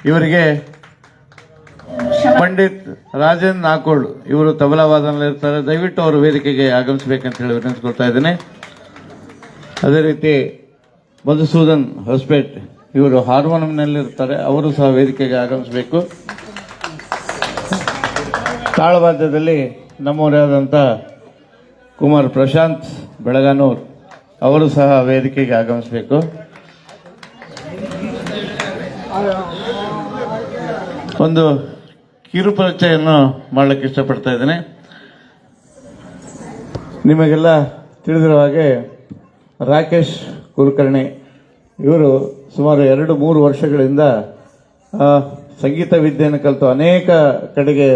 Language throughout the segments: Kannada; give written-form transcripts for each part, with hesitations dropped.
ಇವರಿಗೆ ಪಂಡಿತ್ ರಾಜೇಂದ್ರ ನಾಕೋಡ್ ಇವರು ತಬಲಾ ವಾದನಲ್ಲಿರ್ತಾರೆ. ದಯವಿಟ್ಟು ಅವರು ವೇದಿಕೆಗೆ ಆಗಮಿಸಬೇಕಂತ ಹೇಳಿ ವಿನಂತಿಸ್ಕೊಳ್ತಾ ಇದ್ದೇನೆ. ಅದೇ ರೀತಿ ಮಧುಸೂದನ್ ಹೊಸಪೇಟ್ ಇವರು ಹಾರ್ಮೋನಿಯಂನಲ್ಲಿರ್ತಾರೆ, ಅವರು ಸಹ ವೇದಿಕೆಗೆ ಆಗಮಿಸಬೇಕು. ತಾಳವಾದ್ಯದಲ್ಲಿ ನಮ್ಮವರಾದಂಥ ಕುಮಾರ್ ಪ್ರಶಾಂತ್ ಬೆಳಗಾನೂರ್ ಅವರು ಸಹ ವೇದಿಕೆಗೆ ಆಗಮಿಸಬೇಕು. ಒಂದು ಕಿರು ಪರಿಚಯವನ್ನು ಮಾಡಲಿಕ್ಕೆ ಇಷ್ಟಪಡ್ತಾ ಇದ್ದೇನೆ. ನಿಮಗೆಲ್ಲ ತಿಳಿದಿರುವ ಹಾಗೆ ರಾಕೇಶ್ ಕುಲಕರ್ಣಿ ಇವರು ಸುಮಾರು 2-3 ವರ್ಷಗಳಿಂದ ಸಂಗೀತ ವಿದ್ಯೆಯನ್ನು ಕಲಿತು ಅನೇಕ ಕಡೆಗೆ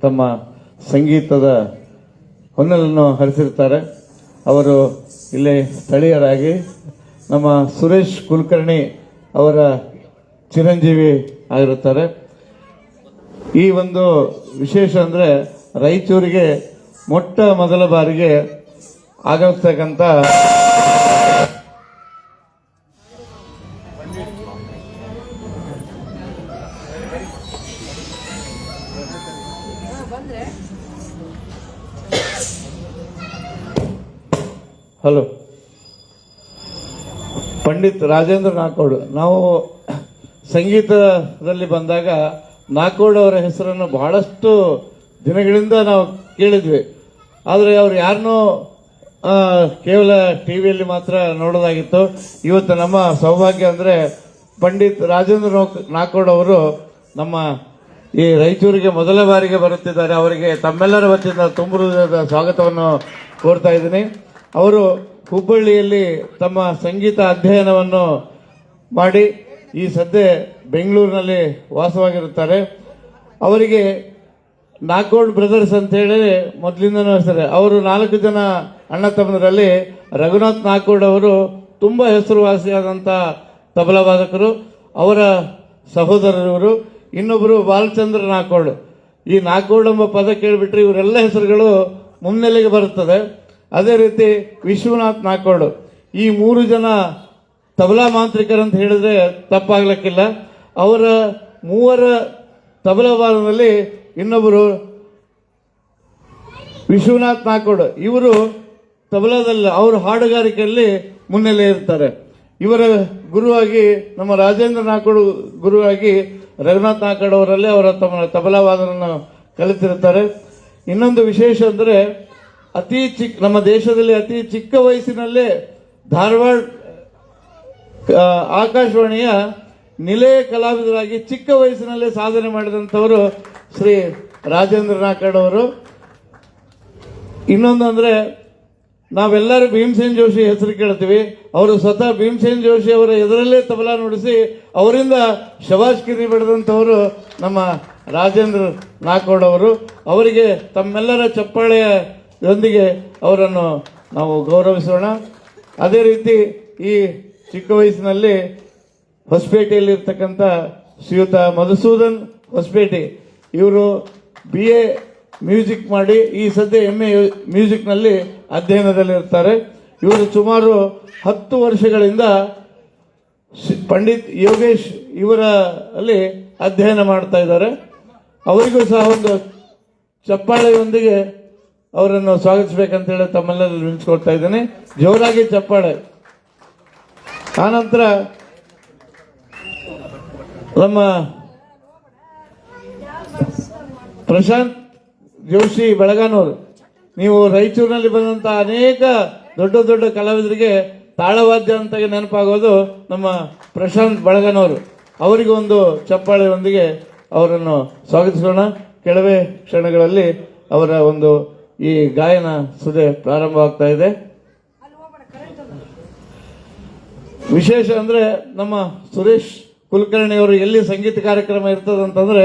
ತಮ್ಮ ಸಂಗೀತದ ಹೊನ್ನಲನ್ನು ಹರಿಸಿರ್ತಾರೆ. ಅವರು ಇಲ್ಲೇ ಸ್ಥಳೀಯರಾಗಿ ನಮ್ಮ ಸುರೇಶ್ ಕುಲಕರ್ಣಿ ಅವರ ಚಿರಂಜೀವಿ ಆಗಿರುತ್ತಾರೆ. ಈ ಒಂದು ವಿಶೇಷ ಅಂದರೆ ರಾಯಚೂರಿಗೆ ಮೊಟ್ಟ ಮೊದಲ ಬಾರಿಗೆ ಆಗಮಿಸ್ತಕ್ಕಂಥ ಹಲೋ ಪಂಡಿತ್ ರಾಜೇಂದ್ರ ನಾಕೋಡ್. ನಾವು ಸಂಗೀತದಲ್ಲಿ ಬಂದಾಗ ನಾಕೋಡ್ ಅವರ ಹೆಸರನ್ನು ಬಹಳಷ್ಟು ದಿನಗಳಿಂದ ನಾವು ಕೇಳಿದ್ವಿ. ಆದರೆ ಅವ್ರು ಯಾರನ್ನೂ ಕೇವಲ ಟಿ ವಿಯಲ್ಲಿ ಮಾತ್ರ ನೋಡೋದಾಗಿತ್ತು. ಇವತ್ತು ನಮ್ಮ ಸೌಭಾಗ್ಯ ಅಂದರೆ ಪಂಡಿತ್ ರಾಜೇಂದ್ರ ನಾಕೋಡ್ ಅವರು ನಮ್ಮ ಈ ರಾಯಚೂರಿಗೆ ಮೊದಲ ಬಾರಿಗೆ ಬರುತ್ತಿದ್ದಾರೆ. ಅವರಿಗೆ ತಮ್ಮೆಲ್ಲರ ವತಿಯಿಂದ ತುಂಬ ಹೃದಯದ ಸ್ವಾಗತವನ್ನು ಕೋರ್ತಾ ಇದ್ದೀನಿ. ಅವರು ಹುಬ್ಬಳ್ಳಿಯಲ್ಲಿ ತಮ್ಮ ಸಂಗೀತ ಅಧ್ಯಯನವನ್ನು ಮಾಡಿ ಈ ಸದ್ಯ ಬೆಂಗಳೂರಿನಲ್ಲಿ ವಾಸವಾಗಿರುತ್ತಾರೆ. ಅವರಿಗೆ ನಾಕೋಡ್ ಬ್ರದರ್ಸ್ ಅಂತ ಹೇಳಿ ಮೊದಲಿಂದನೂ ಹೆಸರು. ಅವರು 4 ಜನ ಅಣ್ಣ ತಮ್ಮದರಲ್ಲಿ ರಘುನಾಥ್ ನಾಕೋಡ್ ಅವರು ತುಂಬ ಹೆಸರುವಾಸಿಯಾದಂಥ ತಬಲಾ ವಾದಕರು. ಅವರ ಸಹೋದರರು ಇನ್ನೊಬ್ಬರು ಬಾಲಚಂದ್ರ ನಾಕೋಡ್. ಈ ನಾಕೋಡ್ ಎಂಬ ಪದ ಕೇಳಿಬಿಟ್ರೆ ಇವರೆಲ್ಲ ಹೆಸರುಗಳು ಮುನ್ನೆಲೆಗೆ ಬರುತ್ತದೆ. ಅದೇ ರೀತಿ ವಿಶ್ವನಾಥ್ ನಾಕೋಡ್. ಈ 3 ಜನ ತಬಲಾ ಮಾಂತ್ರಿಕರಂತ ಹೇಳಿದ್ರೆ ತಪ್ಪಾಗ್ಲಿಕ್ಕಿಲ್ಲ. ಅವರ 3 ತಬಲಾ ವಾದನದಲ್ಲಿ ಇನ್ನೊಬ್ಬರು ವಿಶ್ವನಾಥ್ ನಾಕೋಡ್. ಇವರು ತಬಲಾದಲ್ಲಿ ಅವರು ಹಾಡುಗಾರಿಕೆಯಲ್ಲಿ ಮುನ್ನೆಲೆ ಇರ್ತಾರೆ. ಇವರ ಗುರುವಾಗಿ ನಮ್ಮ ರಾಜೇಂದ್ರ ನಾಕೋಡ್ ಗುರುವಾಗಿ ರಘುನಾಥ್ ನಾಕೋಡ್ ಅವರಲ್ಲಿ ಅವರ ತಮ್ಮ ತಬಲಾ ವಾದನವನ್ನು ಕಲಿತಿರ್ತಾರೆ. ಇನ್ನೊಂದು ವಿಶೇಷ ಅಂದರೆ ನಮ್ಮ ದೇಶದಲ್ಲಿ ಅತಿ ಚಿಕ್ಕ ವಯಸ್ಸಿನಲ್ಲೇ ಧಾರವಾಡ ಆಕಾಶವಾಣಿಯ ನಿಲಯ ಕಲಾವಿದರಾಗಿ ಚಿಕ್ಕ ವಯಸ್ಸಿನಲ್ಲೇ ಸಾಧನೆ ಮಾಡಿದಂಥವರು ಶ್ರೀ ರಾಜೇಂದ್ರ ನಾಕೋಡ್ ಅವರು. ಇನ್ನೊಂದು ಅಂದರೆ ನಾವೆಲ್ಲರೂ ಭೀಮಸೇನ್ ಜೋಶಿ ಹೆಸರು ಕೇಳ್ತೀವಿ. ಅವರು ಸ್ವತಃ ಭೀಮಸೇನ್ ಜೋಶಿ ಅವರ ಎದುರಲ್ಲೇ ತಬಲಾ ನುಡಿಸಿ ಅವರಿಂದ ಶಬಾಷ್ಗಿರಿ ಪಡೆದಂಥವರು ನಮ್ಮ ರಾಜೇಂದ್ರ ನಾಕೋಡ್ ಅವರು. ಅವರಿಗೆ ತಮ್ಮೆಲ್ಲರ ಚಪ್ಪಾಳೆಯೊಂದಿಗೆ ಅವರನ್ನು ನಾವು ಗೌರವಿಸೋಣ. ಅದೇ ರೀತಿ ಈ ಚಿಕ್ಕ ವಯಸ್ಸಿನಲ್ಲಿ ಹೊಸಪೇಟೆಯಲ್ಲಿರ್ತಕ್ಕಂಥ ಶ್ರೀಯುತ ಮಧುಸೂದನ್ ಹೊಸಪೇಟೆ ಇವರು BA ಮ್ಯೂಸಿಕ್ ಮಾಡಿ ಈ ಸದ್ಯ MA ಮ್ಯೂಸಿಕ್ನಲ್ಲಿ ಅಧ್ಯಯನದಲ್ಲಿರ್ತಾರೆ. ಇವರು ಸುಮಾರು 10 ವರ್ಷಗಳಿಂದ ಪಂಡಿತ್ ಯೋಗೇಶ್ ಇವರ ಅಲ್ಲಿ ಅಧ್ಯಯನ ಮಾಡ್ತಾ ಇದ್ದಾರೆ. ಅವರಿಗೂ ಸಹ ಒಂದು ಚಪ್ಪಾಳೆಯೊಂದಿಗೆ ಅವರನ್ನು ಸ್ವಾಗತಿಸಬೇಕಂತ ಹೇಳಿ ತಮ್ಮೆಲ್ಲರೂ ವಿನಿಸ್ಕೊಳ್ತಾ ಇದ್ದೇನೆ. ಜೋರಾಗಿ ಚಪ್ಪಾಳೆ. ಆನಂತರ ನಮ್ಮ ಪ್ರಶಾಂತ್ ಜೋಶಿ ಬೆಳಗಾನೂರು. ನೀವು ರಾಯಚೂರಿನಲ್ಲಿ ಬಂದಂಥ ಅನೇಕ ದೊಡ್ಡ ದೊಡ್ಡ ಕಲಾವಿದರಿಗೆ ತಾಳವಾದ್ಯ ಅಂತ ನೆನಪಾಗೋದು ನಮ್ಮ ಪ್ರಶಾಂತ್ ಬೆಳಗಾನೂರು. ಅವರಿಗೆ ಒಂದು ಚಪ್ಪಾಳೆಯೊಂದಿಗೆ ಅವರನ್ನು ಸ್ವಾಗತಿಸೋಣ. ಕೆಲವೇ ಕ್ಷಣಗಳಲ್ಲಿ ಅವರ ಒಂದು ಈ ಗಾಯನ ಸುದೆ ಪ್ರಾರಂಭವಾಗ್ತಾ ಇದೆ. ವಿಶೇಷ ಅಂದರೆ ನಮ್ಮ ಸುರೇಶ್ ಕುಲಕರ್ಣಿ ಅವರು ಎಲ್ಲಿ ಸಂಗೀತ ಕಾರ್ಯಕ್ರಮ ಇರ್ತದಂತಂದ್ರೆ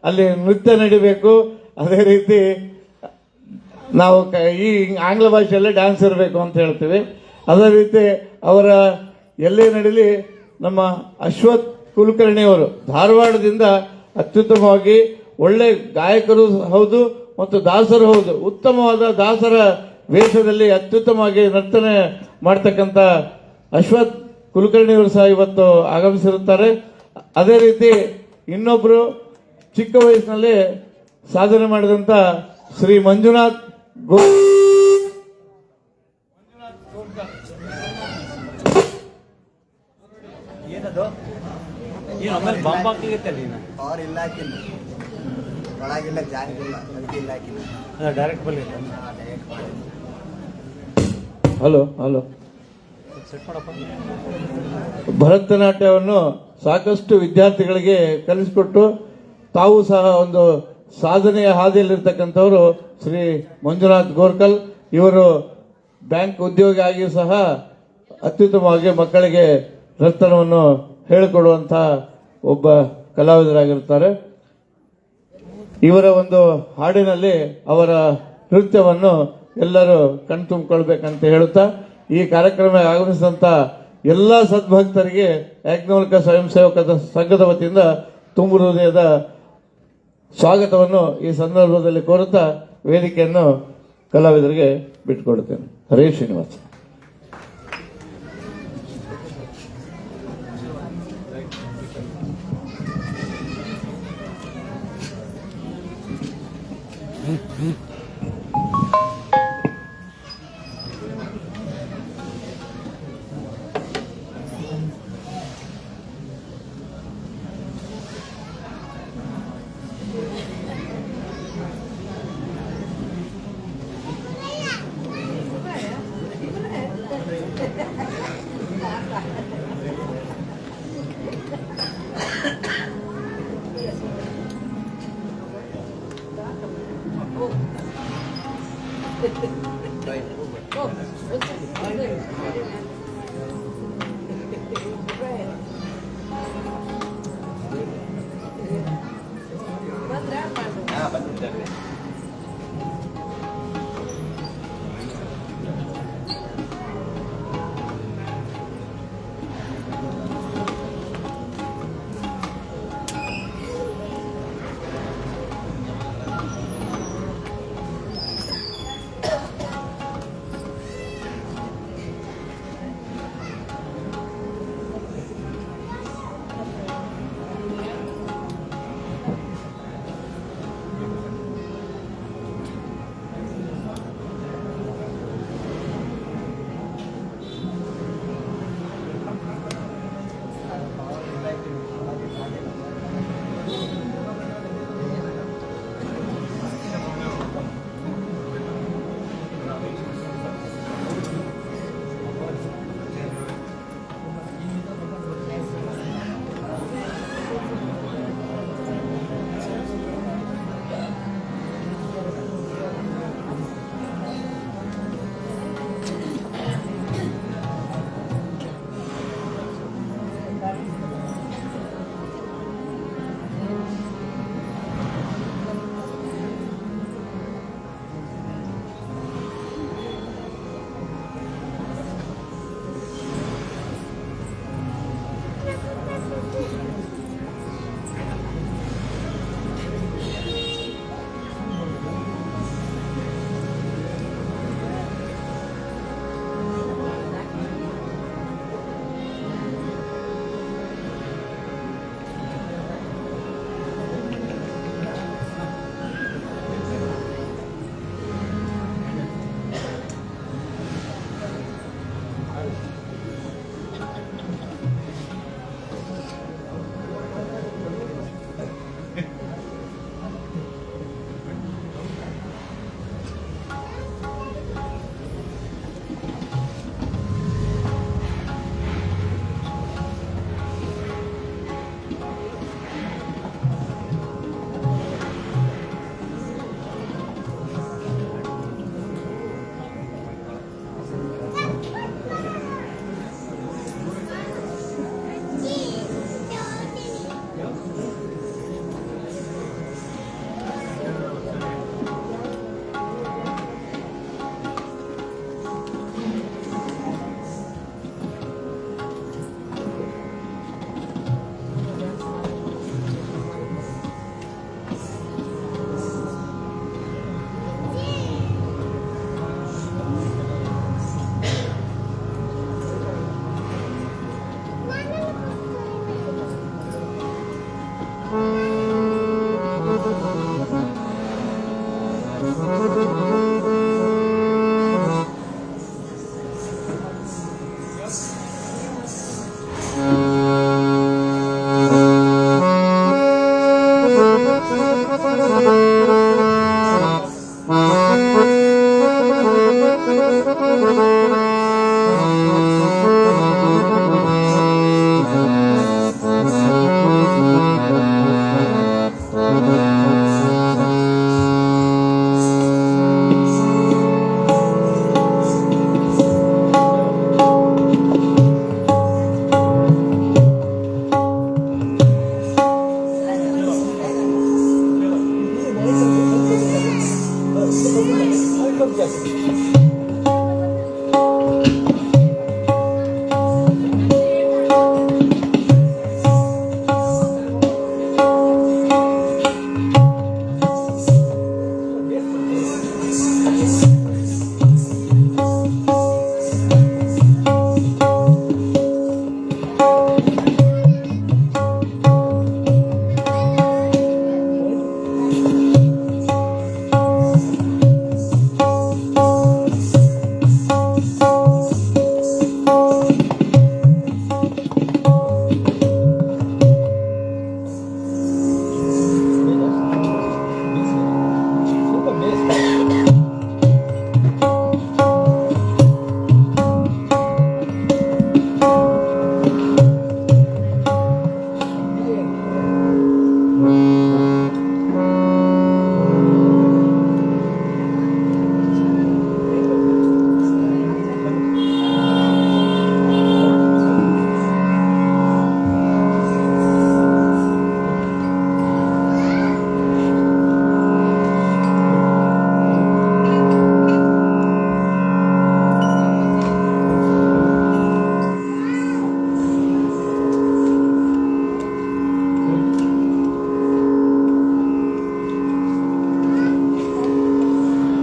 ಅಲ್ಲಿ ನೃತ್ಯ ನಡಿಬೇಕು. ಅದೇ ರೀತಿ ನಾವು ಈ ಆಂಗ್ಲ ಭಾಷೆಯಲ್ಲೇ ಡ್ಯಾನ್ಸ್ ಇರಬೇಕು ಅಂತ ಹೇಳ್ತೀವಿ. ಅದೇ ರೀತಿ ಅವರ ಎಲ್ಲೇ ನಡೀಲಿ ನಮ್ಮ ಅಶ್ವಥ್ ಕುಲಕರ್ಣಿ ಅವರು ಧಾರವಾಡದಿಂದ ಅತ್ಯುತ್ತಮವಾಗಿ ಒಳ್ಳೆ ಗಾಯಕರು ಹೌದು ಮತ್ತು ದಾಸರು ಹೌದು. ಉತ್ತಮವಾದ ದಾಸರ ವೇಷದಲ್ಲಿ ಅತ್ಯುತ್ತಮವಾಗಿ ನರ್ತನೆ ಮಾಡ್ತಕ್ಕಂಥ ಅಶ್ವಥ್ ಕುಲಕರ್ಣಿ ಅವರು ಸಹ ಇವತ್ತು ಆಗಮಿಸಿರುತ್ತಾರೆ. ಅದೇ ರೀತಿ ಇನ್ನೊಬ್ರು ಚಿಕ್ಕ ವಯಸ್ಸಿನಲ್ಲಿ ಸಾಧನೆ ಮಾಡಿದಂತ ಶ್ರೀ ಮಂಜುನಾಥ್ ಏನದು ಏನು ಆಮೇಲೆ ಬಾಂಬ್ ಹಾಕ್ಲಿಕ್ಕೆ ಪವರ್ ಇಲ್ಲ ಹಾಕಿಲ್ಲ ಒಳಗಿಲ್ಲ ಜಾರಿಗಿಲ್ಲ ಅದಕ್ಕೆ ಇಲ್ಲ ಹಾಕಿಲ್ಲ ಡೈರೆಕ್ಟ್ ಬಲ್ಲಿ ಹಲೋ ಹಲೋ ಸೆಟ್ ಮಾಡಪ್ಪ. ಭರತನಾಟ್ಯವನ್ನು ಸಾಕಷ್ಟು ವಿದ್ಯಾರ್ಥಿಗಳಿಗೆ ಕಲಿಸಿಕೊಟ್ಟು ತಾವು ಸಹ ಒಂದು ಸಾಧನೆಯ ಹಾದಿಯಲ್ಲಿರ್ತಕ್ಕಂಥವರು ಶ್ರೀ ಮಂಜುನಾಥ್ ಗೋರ್ಕಲ್. ಇವರು ಬ್ಯಾಂಕ್ ಉದ್ಯೋಗಿ ಆಗಿಯೂ ಸಹ ಅತ್ಯುತ್ತಮವಾಗಿ ಮಕ್ಕಳಿಗೆ ನರ್ತನವನ್ನು ಹೇಳಿಕೊಡುವಂತಹ ಒಬ್ಬ ಕಲಾವಿದರಾಗಿರುತ್ತಾರೆ. ಇವರ ಒಂದು ಹಾಡಿನಲ್ಲಿ ಅವರ ನೃತ್ಯವನ್ನು ಎಲ್ಲರೂ ಕಣ್ತುಂಬಿಕೊಳ್ಬೇಕಂತ ಹೇಳುತ್ತಾ ಈ ಕಾರ್ಯಕ್ರಮ ಆಗಮಿಸಿದಂತ ಎಲ್ಲ ಸದ್ಭಕ್ತರಿಗೆ ಯಾಜ್ಞವಲ್ಕ ಸ್ವಯಂ ಸೇವಕ ಸಂಘದ ವತಿಯಿಂದ ತುಂಬು ಹೃದಯದ ಸ್ವಾಗತವನ್ನು ಈ ಸಂದರ್ಭದಲ್ಲಿ ಕೋರುತ್ತಾ ವೇದಿಕೆಯನ್ನು ಕಲಾವಿದರಿಗೆ ಬಿಟ್ಟುಕೊಡುತ್ತೇನೆ. Hare Srinivasa.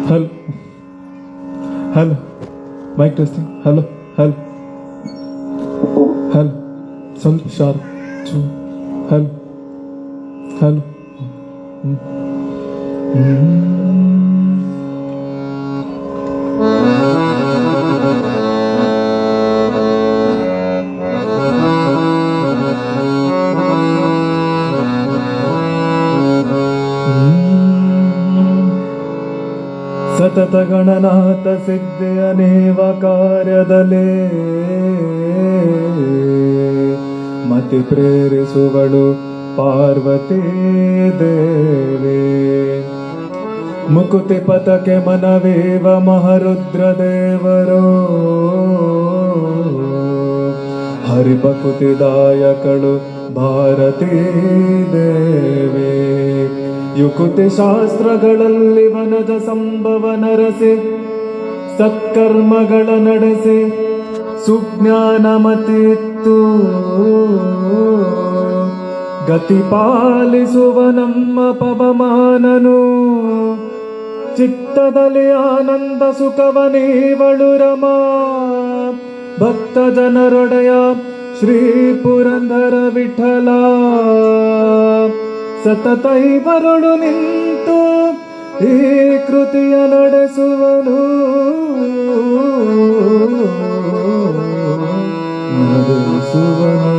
Hello hello mike testing hello hello hello ಸ್ವಲ್ಪ ಶಾರ್ಪ್ ಹಲೋ ಹಲೋ ಸತತ ಗಣನಾಥ ಸಿದ್ಧಿಯನೇವ ಕಾರ್ಯದಲೇ ಮತಿ ಪ್ರೇರಿಸುವಳು ಪಾರ್ವತಿ ದೇವಿ ಮುಕುತಿ ಪಥಕ್ಕೆ ಮನವೇವ ಮಹರುದ್ರ ದೇವರು ಹರಿಪಕುತಿದಾಯಕಳು ಭಾರತೀ ದೇವಿ ಯುಕುತಿ ಶಾಸ್ತ್ರಗಳಲ್ಲಿ ವನಜ ಸಂಭವ ನರಸಿ ಸತ್ಕರ್ಮಗಳ ನಡೆಸಿ ಸುಜ್ಞಾನ ಮತಿತ್ತು ಗತಿ ಪಾಲಿಸುವ ನಮ್ಮ ಪವಮಾನನು ಚಿತ್ತದಲ್ಲಿ ಆನಂದ ಸುಖವನೀವಳು ರಮಾ ಭಕ್ತ ಜನರೊಡೆಯ ಶ್ರೀ ಪುರಂದರ ವಿಠಲ ಸತತ ಇವರುಳು ನಿಂತು ಈ ಕೃತಿಯ ನಡೆಸುವನು ನಡೆಸುವನು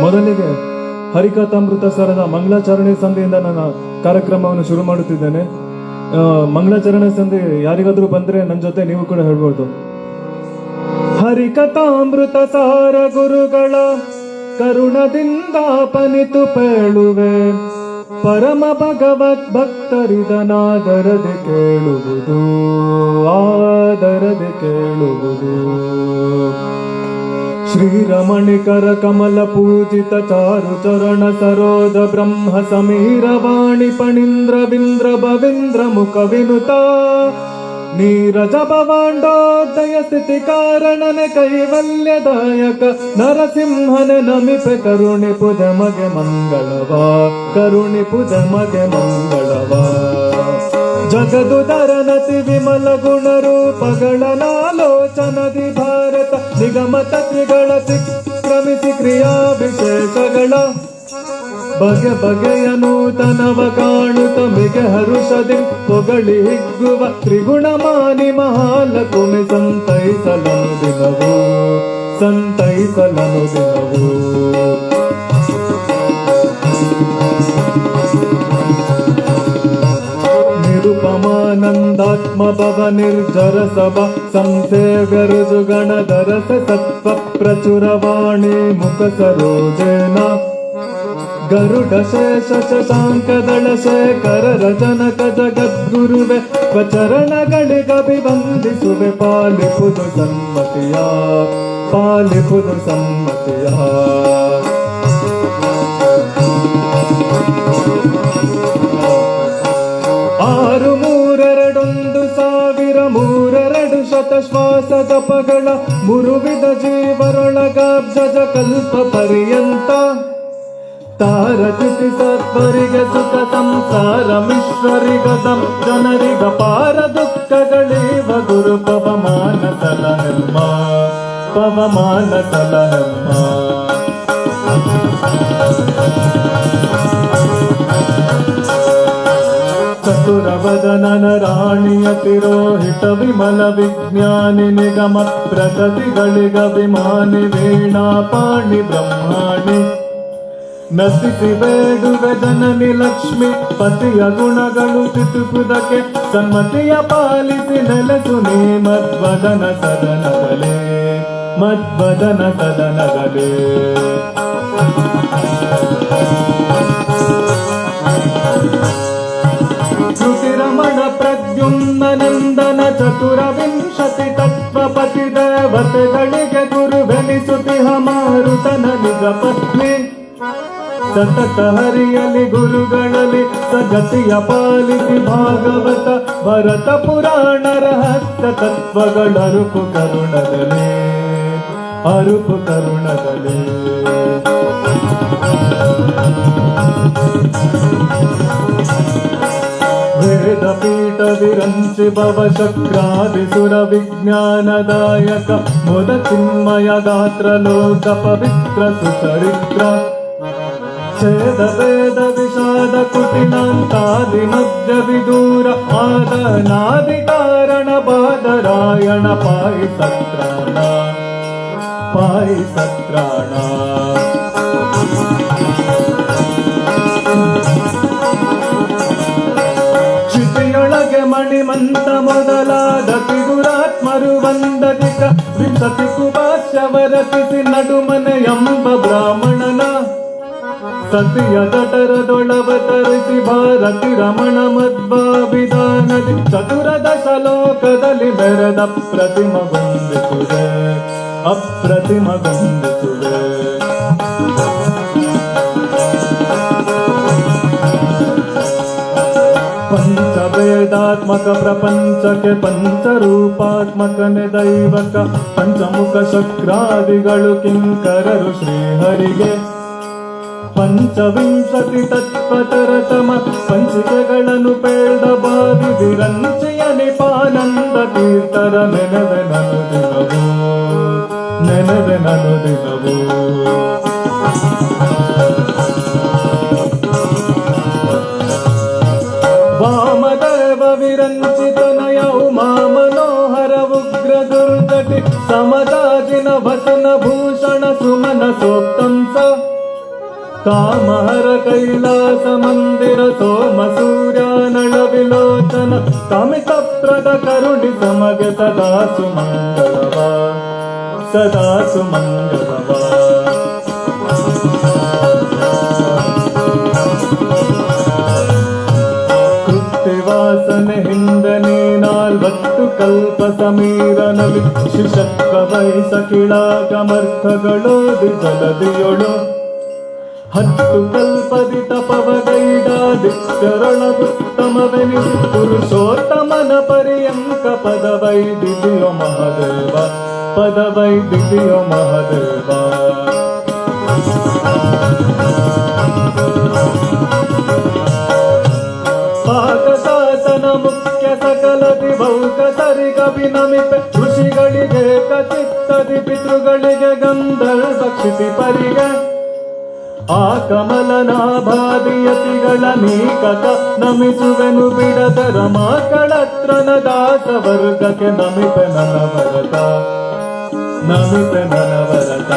ಮೊದಲಿಗೆ ಹರಿಕಥಾಮೃತ ಸರದ ಮಂಗಳಾಚರಣೆ ಸಂಧಿಯಿಂದ ನಾನು ಕಾರ್ಯಕ್ರಮವನ್ನು ಶುರು ಮಾಡುತ್ತಿದ್ದೇನೆ. ಮಂಗಳಾಚರಣೆ ಸಂಧಿ ಯಾರಿಗಾದ್ರೂ ಬಂದ್ರೆ ನನ್ನ ಜೊತೆ ನೀವು ಕೂಡ ಹೇಳ್ಬೋದು. ಹರಿಕಥಾಮೃತ ಸಾರ ಗುರುಗಳ ಕರುಣದಿಂದ ಪನಿತು ಪೇಳುವೆ, ಪರಮ ಭಗವತ್ ಭಕ್ತರಿದನಾದರದೆ ಕೇಳುವುದು, ಆದರದೆ ಕೇಳುವುದು. ಶ್ರೀರಮಣಿಕರ ಕಮಲ ಪೂಜಿತ ಚಾರು ಚರಣ ಸರೋದ ಬ್ರಹ್ಮ ಸಮೀರ ವಾಣಿ ಪಣೀಂದ್ರ ವಿಂದ್ರ ಭವೀಂದ್ರ ಮುಖ ವಿನುತ ನೀರಜ ಭವಾಂಡೋದಯ ಸ್ಥಿತಿ ಕಾರಣನೆ ಕೈವಲ್ಯದಾಯಕ ನರಸಿಂಹನೆ ನಮಿಪೆ ಕರುಣಿ ಪುಜ ಮಗೆ ಮಂಗಳವಾ ಕರುಣಿ ಪುಜ ಮಗೆ ಮಂಗಳವಾ ಜಗದುದರನತಿ ವಿಮಲ ಗುಣ ರೂಪಗಳನಾಲೋಚನದಿ ಭಾರತ ನಿಗಮತ ತ್ರಿಗಳ ಕ್ರಮಿಸಿ ಕ್ರಿಯಾ ವಿಶೇಷಗಳ ಬಗೆ ಬಗೆಯ ನೂತನವ ಕಾಣುತ್ತ ಮಿಗೆ ಹರುಷದಿ ಪೊಗಳಿ ಹಿಗ್ಗುವ ತ್ರಿಗುಣಮಾನಿ ಮಹಾಲಕುಮಿ ಸಂತೈಸಲನು ದಿನವೂ ಸಂತೈಸಲನು ದಿನವೂ ನಿರುಪಮಾನಂದಾತ್ಮ ಭವ ನಿರ್ಜರ ಸಭ ಸಂಸೇವ್ಯ ರುಜುಗಣ ದರಸ ಸತ್ವ ಪ್ರಚುರವಾಣಿ ಮುಖ ಸರೋಜೇನ ಗರುಡ ಶೇಷ ಶಶಾಂಕದಳ ಶೇಖರ ರಚನಕ ಜಗದ್ಗುರುವೆ ಸ್ವಚರಣಗಳಿಗಭಿವಂದಿಸುವೆ ಪಾಲಿಪುದು ಸನ್ಮತಿಯ ಪಾಲಿಪುದು ಸನ್ಮತಿಯ ಆರು ಮೂರೆರಡೊಂದು ಸಾವಿರ ಮೂರೆರಡು ಶತ ಶ್ವಾಸ ಜಪಗಳ ಮುರುವಿದ ಜೀವರೊಳಗಾಬ್ಜ ಕಲ್ಪ ಪರ್ಯಂತ ತಾರಚಿತಿ ಸತ್ವರಿಗೆ ಸುಖ ಸಂಸಾರ ಮಿಶ್ವರಿಗದಂ ಜನರಿಗ ಪಾರ ದುಃಖಗಳೇವ ಗುರು ಪವಮಾನ ಸಲಹೆಮ್ಮ ಪವಮಾನ ಸಲಹೆಮ್ಮ ಚತುರವದನನ ರಾಣಿಯ ತಿರೋಹಿತ ವಿಮಲ ವಿಜ್ಞಾನಿ ನಿಗಮ ಪ್ರಗತಿಗಳಿಗ ವಿಮಾನಿ ವೀಣಾ ಪಾಣಿ ಬ್ರಹ್ಮಾಣಿ ನಸಿಸಿ ಬೇಡುವೆ ಜನನಿ ಲಕ್ಷ್ಮಿ ಪತಿಯ ಗುಣಗಳು ತಿತುಕುದಕ್ಕೆ ಸನ್ಮತಿಯ ಪಾಲಿಸಿ ನೆಲೆಸು ನೀ ಮದ್ವದನ ಸದನಗಲೇ ಮದ್ವದನ ಸದನಗಲೇ ಶ್ರುತಿರಮಣ ಪ್ರದ್ಯುಮ್ನ ನಂದನ ಚತುರವಿಂಶತಿ ತತ್ವಪತಿ ದೇವತೆಗಳಿಗೆ ಗುರುವೆನಿಸುತಿಹ ಮಾರುತನ ನಿಜ ಪತ್ನಿ ಸತತ ಹರಿಯಲಿ ಗುರುಗಳಲ್ಲಿ ಸಗತಿಯ ಪಾಲಿಸಿ ಭಾಗವತ ಭರತ ಪುರಾಣ ರಹಸ್ಯ ತತ್ವಗಳ ಅರುಪು ಕರುಣದಲ್ಲಿ ಅರುಪು ಕರುಣದಲ್ಲಿ ವೇದ ಪೀಠ ವಿರಂಚಿ ಭವ ಶಕ್ರಾದಿ ಸುರ ವಿಜ್ಞಾನದಾಯಕ ಮುದ ಚಿನ್ಮಯ ಗಾತ್ರ ಲೋಕ ಪವಿತ್ರ ಸುಚರಿತ್ರ ಛೇದ ವೇದ ವಿಷಾದ ಕುಟಿನಾಂತಾದಿ ಮಧ್ಯ ವಿದೂರ ಆದನಾದಿ ಕಾರಣ ಬಾದರಾಯಣ ಪಾಯಿ ಸತ್ರಾಣ ಪಾಯಿ ಸತ್ರಾಣ ಕ್ಷಿತಿಯೊಳಗೆ ಮಣಿಮಂತ ಮೊದಲಾದ ತ್ರಿಗುರಾತ್ಮರು ವಂದದಿಕ ವಿಂಶತಿ ಕುಭಾಷ್ಯವರತಿಸಿ ನಡುಮನೆ ಎಂಬ ಬ್ರಾಹ್ಮಣನ ಸತಿಯ ಜಠರದೊಳವತರಿಸಿ ಭಾರತಿ ರಮಣ ಮಧ್ವಾಭಿಧಾನದಿ ಚತುರದಶ ಲೋಕದಲ್ಲಿ ಬೆರೆದ ಅಪ್ರತಿಮಗೊಂದಿಸುವೆ ಅಪ್ರತಿಮಗೊಂದಿಸುವೆ ಪಂಚವೇದಾತ್ಮಕ ಪ್ರಪಂಚಕ್ಕೆ ಪಂಚರೂಪಾತ್ಮಕನೆ ದೈವಕ ಪಂಚಮುಖ ಶಕ್ರಾದಿಗಳು ಕಿಂಕರರು ಶ್ರೀಹರಿಗೆ ಪಂಚವಿಂಶತಿ ತತ್ವತರತಮ ಪಂಚಿಕೆಗಳನ್ನು ಪೇಳ್ದ ಬಾವಿ ವಿರಂಚಿಯ ನಿಪಾನಂದ ತೀರ್ಥರ ನೆನವೆ ನನು ದಿನವು ನೆನವೆ ನನು ದಿನವು ವಾಮದೇವ ವಿರಂಚಿತನಯ ಉಮಾ ಮನೋಹರ ಉಗ್ರ ದುರ್ಗಟಿ ಸಮದಾಜಿನ ವಸನ ಭೂಷಣ ಸುಮನ ಸೋಕ್ತಂಸ ಕಾಮಹರ ಕೈಲಾಸ ಮಂದಿರ ಸೋಮ ಸೂರ್ಯ ನಳ ವಿಲೋಚನ ಕಾಮಿತಪ್ರದ ಕರುಣಿ ಸಮಗೆ ಸದಾ ಸುಮಂಗಳವ ಸದಾ ಸುಮಂಗಳವ ಕೃತ್ತಿವಾಸನೆ ಹಿಂದೆ ನೀ 40 ಕಲ್ಪ ಸಮೀರನಲ್ಲಿ ಶಿಶಕ್ಕ ವಹಿಸ ಕಿಳಾಗಮರ್ಥಗಳು ಜಲದಿಯೊಳು ಹತ್ತು ಕಲ್ಪದಿ ತಪವಗೈಡಾದಿತ್ಯರೊಳಗುತ್ತಮವೆನಿಸಿ ಪುರುಷೋತ್ತಮನ ಪರ್ಯಂಕ ಪದವೈದಿದೆಯೋ ಮಹಾದೇವ ಪದವೈದಿದೆಯೋ ಮಹಾದೇವ ಪಾಕಶಾಸನ ಮುಖ್ಯ ಸಕಲದಿ ಭೌಕ ಸರಿಗಭಿನಮಿಪೆ ಋಷಿಗಳಿಗೆ ಕಚಿತ್ತದಿ ಪಿತೃಗಳಿಗೆ ಗಂಧರ್ವ ಕ್ಷಿತಿ ಪರಿಗೆ ಆ ಕಮಲನಾಭಾದಿಯತಿಗಳ ನೀಕಟ ನಮಿಸುವೆನು ಬಿಡದರ ಮಕ್ಕಳತ್ರನ ದಾಸ ವರ್ಗಕ್ಕೆ ನಮಿಪೆ ನನವರತ ನಮಿಪೆ ನನವರತ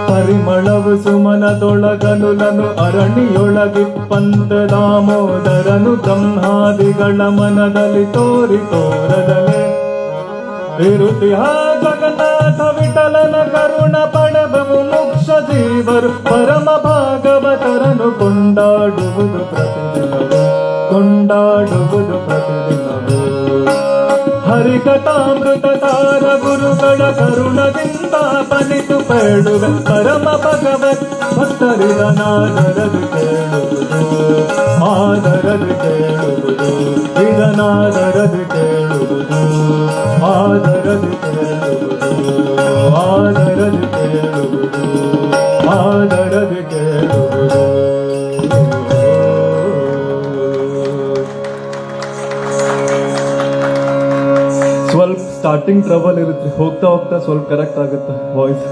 ಪರಿಮಳವು ಸುಮನದೊಳಗನುಲನು ಅರಣಿಯೊಳಗಿಪ್ಪಂತ ದಾಮೋದರನು ಬ್ರಹ್ಮಾದಿಗಳ ಮನದಲ್ಲಿ ತೋರಿ ತೋರದಲೆ ಇರುತಿಹ ಜಗನ್ನಾಥ ವಿಠಲನ ಕರುಣ ಪಡೆಬವು ಮುಕ್ಷ ಜೀವರು ಪರಮ ಭಾಗವತರನು ಕೊಂಡಾಡುವುದು ಪ್ರತಿದಿನವೂ ಕೊಂಡಾಡುವುದು ಪ್ರತಿದಿನವೂ ಹರಿಕಥಾಮೃತ ಸಾರ ಗುರುಗಳ ಕರುಣದಿಂದ ಪನಿತು ಬೇಡುವೆ ಪರಮ ಭಗವತ್ ಭಕ್ತರಿದನಾದರದು ಕೇಳುವುದು ಆದರದು ಕೇಳುವುದು ಇದನಾದರದು ಕೇಳುವುದು ಆದರದು ಕೇಳುವುದು ಆದರದು ಕೇಳುವುದು ಆದರದು ಕೇಳುವುದು ಸ್ವಲ್ಪ ಸ್ಟಾರ್ಟಿಂಗ್ ಟ್ರಬಲ್ ಇರುತ್ತೆ ಹೋಗ್ತಾ ಹೋಗ್ತಾ ಸ್ವಲ್ಪ ಕರೆಕ್ಟ್ ಆಗುತ್ತೆ ವಾಯ್ಸ್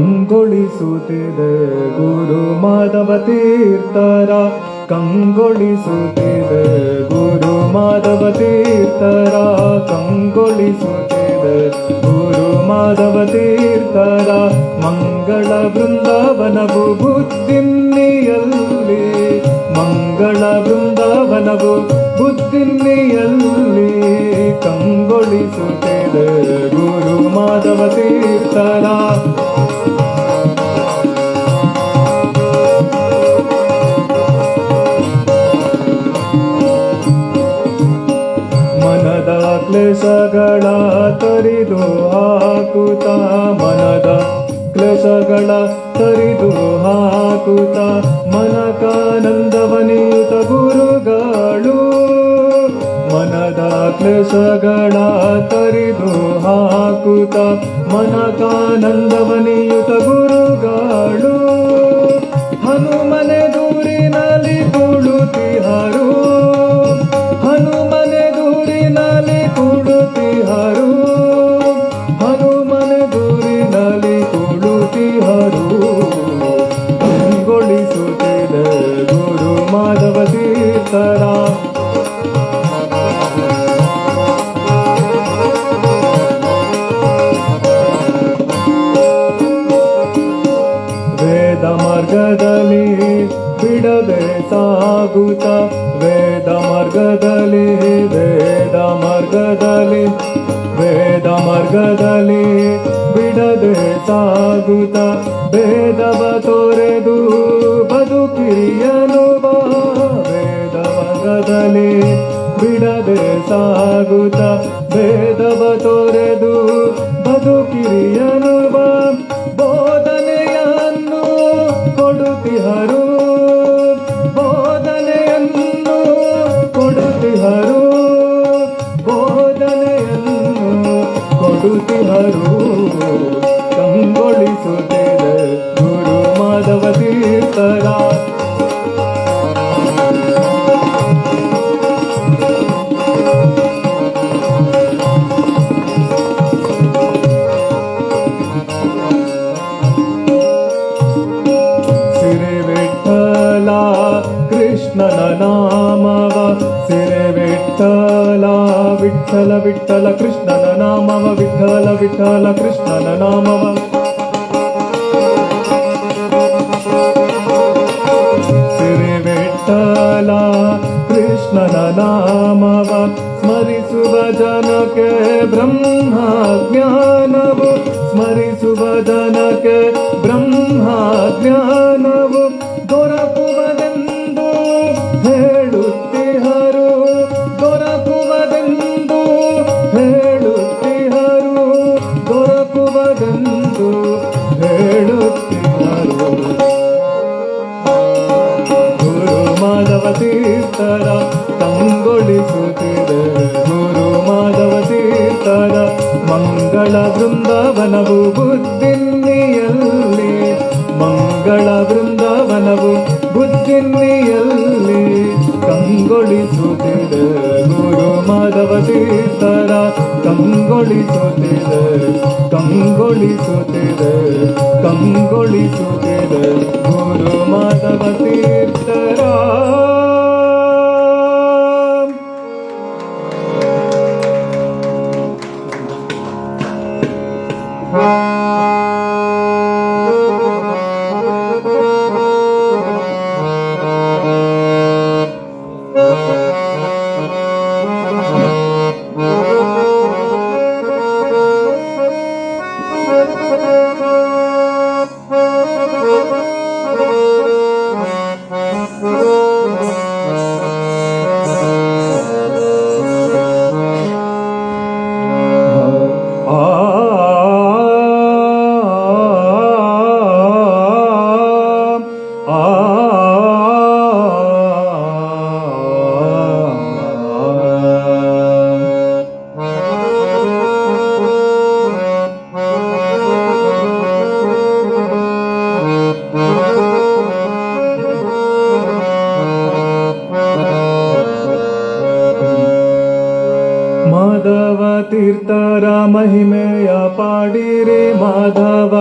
ಕಂಗೊಳಿಸುತ್ತಿದೆ ಗುರು ಮಾಧವ ತೀರ್ಥರ ಕಂಗೊಳಿಸುತ್ತಿದೆ ಗುರು ಮಾಧವ ತೀರ್ಥರ ಕಂಗೊಳಿಸುತ್ತಿದೆ ಗುರು ಮಾಧವ ತೀರ್ಥರ ಮಂಗಳ ಬೃಂದಾವನವು ಬುದ್ಧಿನ್ನಿಯಲ್ಲಿ ಮಂಗಳ ಬೃಂದಾವನವು ಬುದ್ಧಿನ್ನಿಯಲ್ಲಿ ಕಂಗೊಳಿಸುತ್ತಿದೆ ಗುರು ಮಾಧವ ತೀರ್ಥರ ಮನದ ಕ್ಲೇಶಗಳ ತರಿದು ಹಾಕುತ್ತ ಮನದ ಕ್ಲೇಶಗಳ ತರಿದು ಹಾಕುತ್ತ ಮನಕಾನಂದವನಿಯುತ ಗುರುಗಳು ಮನದ ಕ್ಲೇಶಗಳ ತರಿದು ಹಾಕುತ್ತ ಮನಕಾನಂದವನಿಯುತ ಗುರುಗಳು ಹನುಮನೆ ದೂರಿನಲ್ಲಿ ಕುಳಿತಿಹರು ಹನುಮನೆ ದೂರಿನಲ್ಲಿ ಕುಳಿತಿಹರು ಹನುಮನೆ ದೂರಿನಲ್ಲಿ ಕುಳಿತಿಹರು ಕಂಗೊಳಿಸುತ್ತಿದೆ ಗುರು ಮಾಧವ ತೀರ್ಥರ ವೇದ ಮಾರ್ಗದಲ್ಲಿ ಬಿಡದೆ ಸಾಗುತ್ತ ವೇದ ಮಾರ್ಗದಲ್ಲಿ ವೇದ ಮಾರ್ಗದಲ್ಲಿ ವೇದ ಮಾರ್ಗದಲ್ಲಿ ಬಿಡದೆ ಸಾಗುತ್ತ ವೇದವ ತೊರೆದು ಬದುಕಿರಿಯನು ಬಾ ವೇದ ಮಾರ್ಗದಲ್ಲಿ ಬಿಡದೆ ಸಾಗುತ್ತ ವೇದವ ತೊರೆದು ಬದುಕಿರಿಯನು ಬಾ ಬೋಧನೆಯನ್ನು ಕೊಡುತ್ತಿಹರು ಬೋಧನೆಯನ್ನು ಕೊಡುತ್ತಿಹರು ಬೋಧನೆಯನ್ನು ತೀರ್ಥರ ಸಿರಿ ವಿಠಲ ಕೃಷ್ಣನ ನಾಮವ ಸಿರಿ ವಿಠಲ ವಿಠಲ ವಿಠಲ ಕೃಷ್ಣನ ನಾಮವ ವಿಠಲ ವಿಠಲ ಕೃಷ್ಣನ ನಾಮವ ಸಿರಿ ವಿಠಲ ಕೃಷ್ಣನ ನಾಮವ ಸ್ಮರಿಸುವ ಜನಕ್ಕೆ ಬ್ರಹ್ಮ ಜ್ಞಾನವು ಸ್ಮರಿಸುವ ಜನಕ್ಕೆ ಬ್ರಹ್ಮ ಜ್ಞಾನವು ದೊರಕುವುದೆಂದು ಹೇಳುತ್ತಿಹರು ದೊರಕುವುದೆಂದು ಹೇಳುತ್ತಿಹರು ದೊರಕುವುದೆಂದು ಹೇಳುತ್ತಿಹರು ಗುರು ಮಾಧವ ತೀರ್ಥರ ಕಂಗೊಳಿಸುತ್ತಿದೆ ಗುರು ಮಾಧವ ತೀರ್ಥರ ಮಂಗಳ ಬೃಂದಾವನವು ಬುದ್ಧಿನ್ನಿಯಲ್ಲಿ ಮಂಗಳ ಬೃಂದಾವನವು ಬುದ್ಧಿನ್ನಿಯಲ್ಲಿ ಕಂಗೊಳಿಸುತ್ತಿದೆ ಗುರು ಮಾಧವ ತೀರ್ಥರ ಕಂಗೊಳಿಸುತ್ತಿದೆ ಕಂಗೊಳಿಸುತ್ತಿದೆ ಕಂಗೊಳಿಸುತ್ತಿದೆ ಗುರು ಮಾಧವ ತೀರ್ಥರ ಮಾಧವ ತೀರ್ಥರ ಮಹಿಮೆಯ ಪಾಡಿರಿ ಮಾಧವ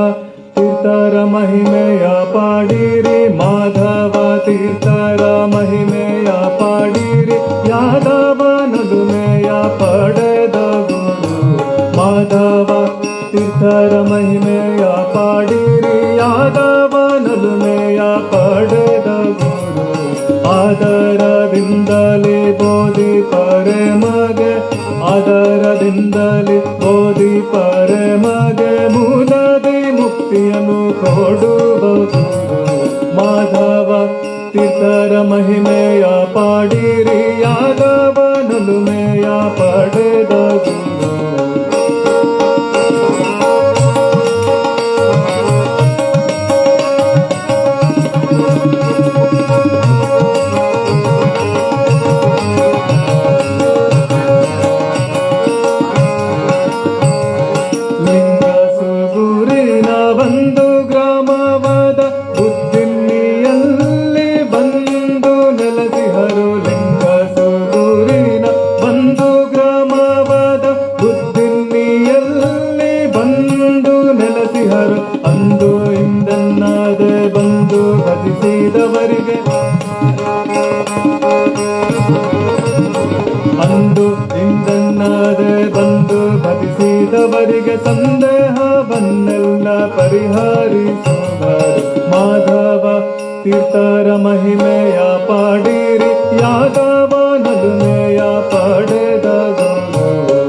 ತೀರ್ಥರ ಮಹಿಮೆಯ ಪಾಡಿರಿ ಮಾಧವ ತೀರ್ಥರ ಮಹಿಮೆಯ ಪಾಡಿರಿ ಯಾದವ ನಡುಮೆಯ ಪಡೆದ ಗುರು ಮಾಧವ ತೀರ್ಥರ ಮಹಿಮೆಯ ಪಾಡಿರಿ ಯಾದವ ನಡುಮೆಯ ಪಡೆದ ಗುರು ಆದರದಿಂದಲೇ ಬೋಧಿ ಪರೆ ಮಗೆ ಆದರದಿಂದಲೇ ಬೋಧಿ ಪರೆ ಮಗೆ ಮೂಲದಿ ಮುಕ್ತಿಯನ್ನು ಕೊಡುವ ಗುರು ಮಾಧವ ತೀರ್ಥರ ಮಹಿಮೆಯ ಪಾಡಿರಿ ಯಾದವ ನಲುಮೆಯ ಪಡೆದ ಗುರು ಒಂದು ಗ್ರಾಮವಾದ ಬುದ್ಧಿನ್ನಿಯಲ್ಲಿ ಬಂದು ನೆಲೆಸಿಹರು ಲಿಂಗ ಸೂರಿನ ಒಂದು ಗ್ರಾಮವಾದ ಬುದ್ಧಿನ್ನಿಯಲ್ಲಿ ಬಂದು ನೆಲೆಸಿಹರು ಅಂದು ಇಂದನ್ನಾದೆ ಬಂದು ಭಜಿಸಿದವರಿಗೆ ಅಂದು ಇಂದನ್ನಾದೆ ಬಂದು ಭಜಿಸಿದವರಿಗೆ ಸಂದೇಹವನ್ನೆಲ್ಲ ಪರಿಹರಿಸುವರು ಮಾಧವ ತೀರ್ಥರ ಮಹಿಮೆಯ ಪಾಡಿರಿ ಯಾದವ ನಲುಮೆಯ ಪಡೆದ ಗುರು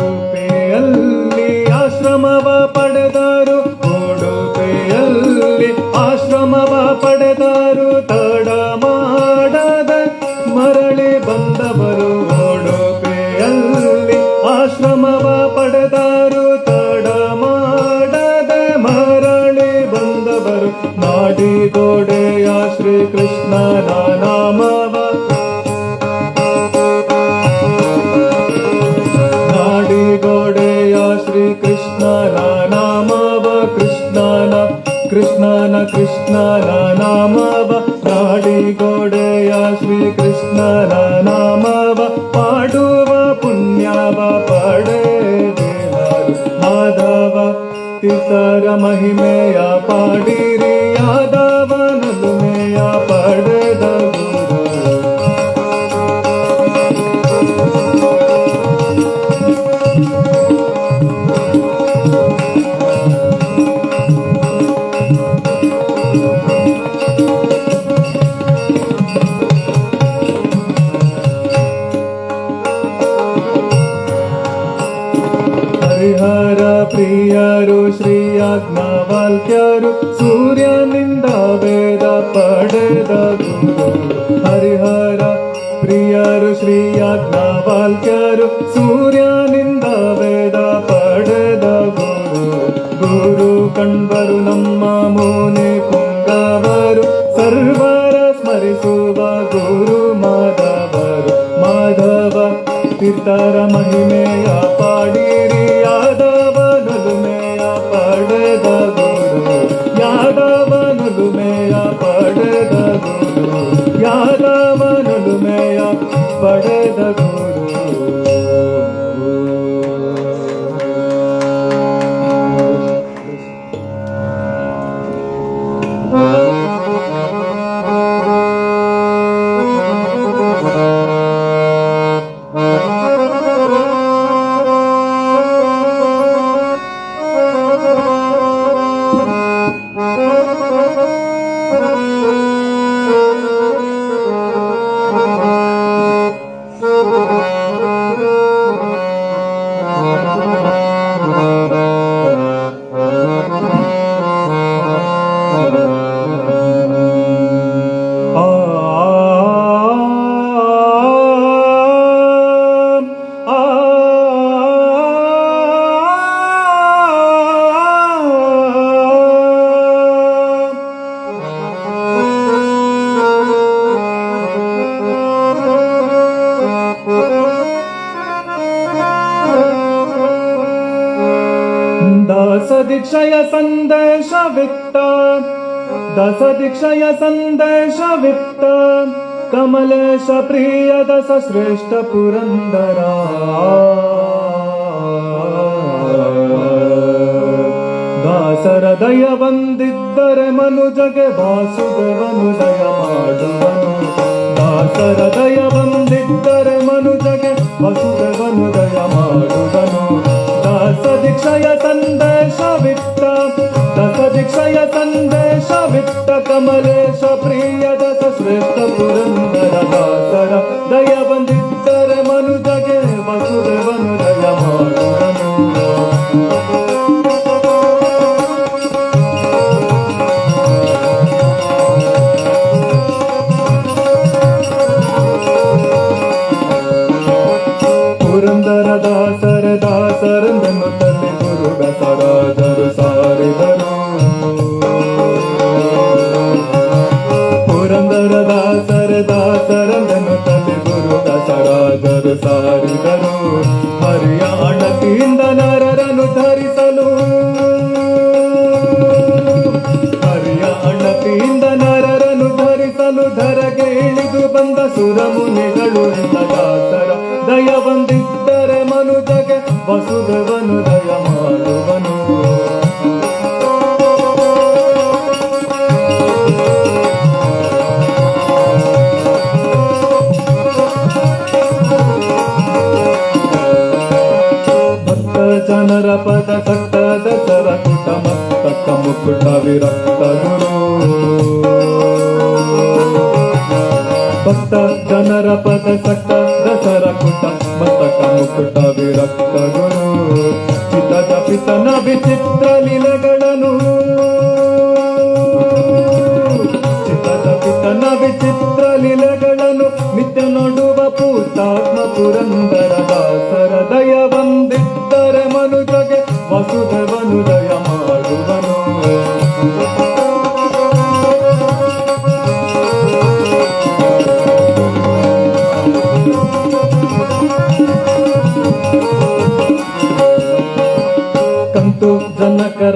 ಉಡುಪಿಯಲ್ಲಿ ಆಶ್ರಮವ ಪಡೆದರು ಉಡುಪಿಯಲ್ಲಿ ಆಶ್ರಮವ ಪಡೆದರು ತಡ ಕೃಷ್ಣನ ನಾಮವ ನಾಡಿಗೋಡೆಯ ಶ್ರೀ ಕೃಷ್ಣನ ನಾಮವ ಕೃಷ್ಣನ ನಾಮವ ನಾಡಿಗೋಡೆಯ ಶ್ರೀ ಕೃಷ್ಣನ ನಾಮವ ಪಾಡುವ ಪುಣ್ಯವ ಪಡೆದಿಹರು ಮಾಧವ ತೀರ್ಥರ ಮಹಿಮೆಯ ಪಾಡಿರಿ ಯಾದವನೊಲುಮೆಯ ಪಡೆದ ಗುರು ಹರಿಹರ ಪ್ರಿಯರು ಶ್ರೀ ಯಾಜ್ಞವಲ್ಕ್ಯರು ಸೂರ್ಯನಿಂದ ವೇದ ಪಡೆದ ಗುರು ಹರಿಹರ ಪ್ರಿಯರು ಶ್ರೀ ಯಾಜ್ಞವಲ್ಕ್ಯರು ಸೂರ್ಯನಿಂದ ವೇದ ಪಡೆದ ಗುರು ಕಂಡರು ನಮ್ಮ ಮುನಿ ಪುಂಗವರು ಸರ್ವರ ಸ್ಮರಿಸುವ ಗುರು ಮಾಧವ ತೀರ್ಥರ ಮಹಿಮೆಯ ಪಾಡಿರಿ ಯಾದವನೊಲುಮೆಯ ಪಡೆದ ಗುರು ಯಾದವನೊಲುಮೆಯ ಪಡೆದ ಗುರು ಯಾದವನೊಲುಮೆಯ ಪಡೆದ ಗುರು ದೀಕ್ಷಯ ಸಂದೇಶವಿತ್ತ ಕಮಲೇಶ ಪ್ರಿಯ ದಸ ಶ್ರೇಷ್ಠ ಪುರಂದರ ದಾಸರ ದಯ ಬಂದಿದ್ದರೆ ಮನುಜಗೆ ವಾಸುದೇವನು ದಯ ಮಾಡುವನು ದಾಸರ ದಯ ಬಂದಿದ್ದರೆ ಮನುಜಗೆ ವಸುದೇವನು ದಯ ಮಾಡುವನು ದಾಸ ದೀಕ್ಷಯ ಸಂದೇಶವಿತ್ತ ಕಮಲೇಶ ಪ್ರಿಯ ದಸ ಶ್ರೇಷ್ಠ ಪುರಂದರ ದಾಸರ ದಯ ಬಂದಿದ್ದರೆ ಮನುಜಗೆ ವಸುದೇವನು ದಯ ಮಾಡುವನು ಪುರಂದರ ದಾಸರಂದನು ತಲ್ಲಿ ಗುರು ದಸರಾಜರು ಸಾರಿದರು ಪುರಂದರ ದಾಸರಂದನು ತಲ್ಲಿ ಗುರು ದಸರಾಜರು ಸಾರಿದರು ಹರಿಯಾಣತಿಯಿಂದ ನರರನ್ನು ಧರಿಸಲು ಧರೆಗೆ ಇಳಿದು ಬಂದ ಸುರಮುನಿಗಳು ದಾಸರ ದಯ ಬಂದಿದ್ದರೆ ಮನುಜಗೆ ವಸುದೇವನು ದಯ ಮಾಡುವನು ಭಕ್ತ ಜನರ ಪದ ಕಟ್ಟ ದಸರ ಕುಟ ಮಸ್ತಕ ಮುಕುಟ ವಿರಕ್ತ ಗುರು ಭಕ್ತ ಜನರ ಪದ ಸಟ್ಟ ದಸರ ಕುಟ ಮಸ್ತಕ ಮುಕುಟ ವಿರಕ್ತ ಗುರು ಚಿತ್ತದ ಪಿತನ ವಿಚಿತ್ರ ಲೀಲೆಗಳನ್ನು ನಿತ್ಯ ನೋಡುವ ಪೂತಾತ್ಮ ಪುರಂದರ ದಾಸರ ದಯ ಬಂದಿದ್ದರೆ ಮನುಜಗೆ ವಸುದೇವನು ದಯ ಮಾಡುವನು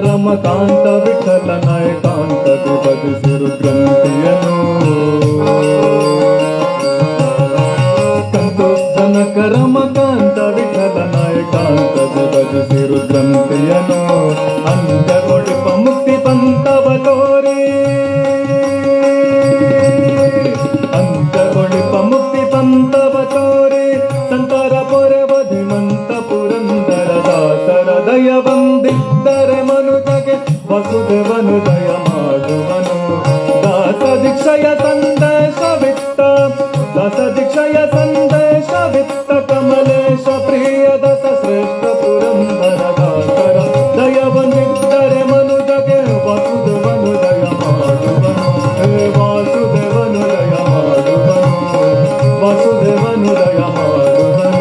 ರಮಕಾಂತ ವಿಠಲನ ಏಕಾಂತದಿ ಬದಿಸಿರು ಗ್ರಂಥಿಯನು ಕಂತು ಜನಕ ರಮಕಾಂತ ವಿಠಲನ ಏಕಾಂತದಿ ಬದಿಸಿರು ಗ್ರಂಥಿಯನು ಅಂತ್ಯಗೊಳಿಪ ಮುಕ್ತಿ ಪಂಥವ ತೋರಿ ಅಂತ್ಯಗೊಳಿಪ ಮುಕ್ತಿ ಪಂಥವ ತೋರಿ ಸಂತರ ಪೊರೆವಧಿಮಂತ ಪುರಂದರ ದಾಸರ ದಯ ಬಂದಿದ್ದರೆ ಮನುಜಗೆ ವಸುದೇವನು ದಯ ಮಾಡುವನು ದಾಸ ದೀಕ್ಷೆಯ ಸಂದೇಶವಿತ್ತ ದಾಸ ದೀಕ್ಷೆಯ ಸಂದೇಶವಿತ್ತ ಕಮಲೇಶ ಪ್ರಿಯ ದಸ ಶ್ರೇಷ್ಠ ಪುರಂದರ ದಾಸರ ದಯ ಬಂದಿದ್ದರೆ ಮನುಜಗೆ ವಸುದೇವನು ದಯ ಮಾಡುವನು ಹೇ ವಾಸುದೇವನು ದಯ ಮಾಡುವನು ವಾಸುದೇವನು ದಯ ಮಾಡುವನು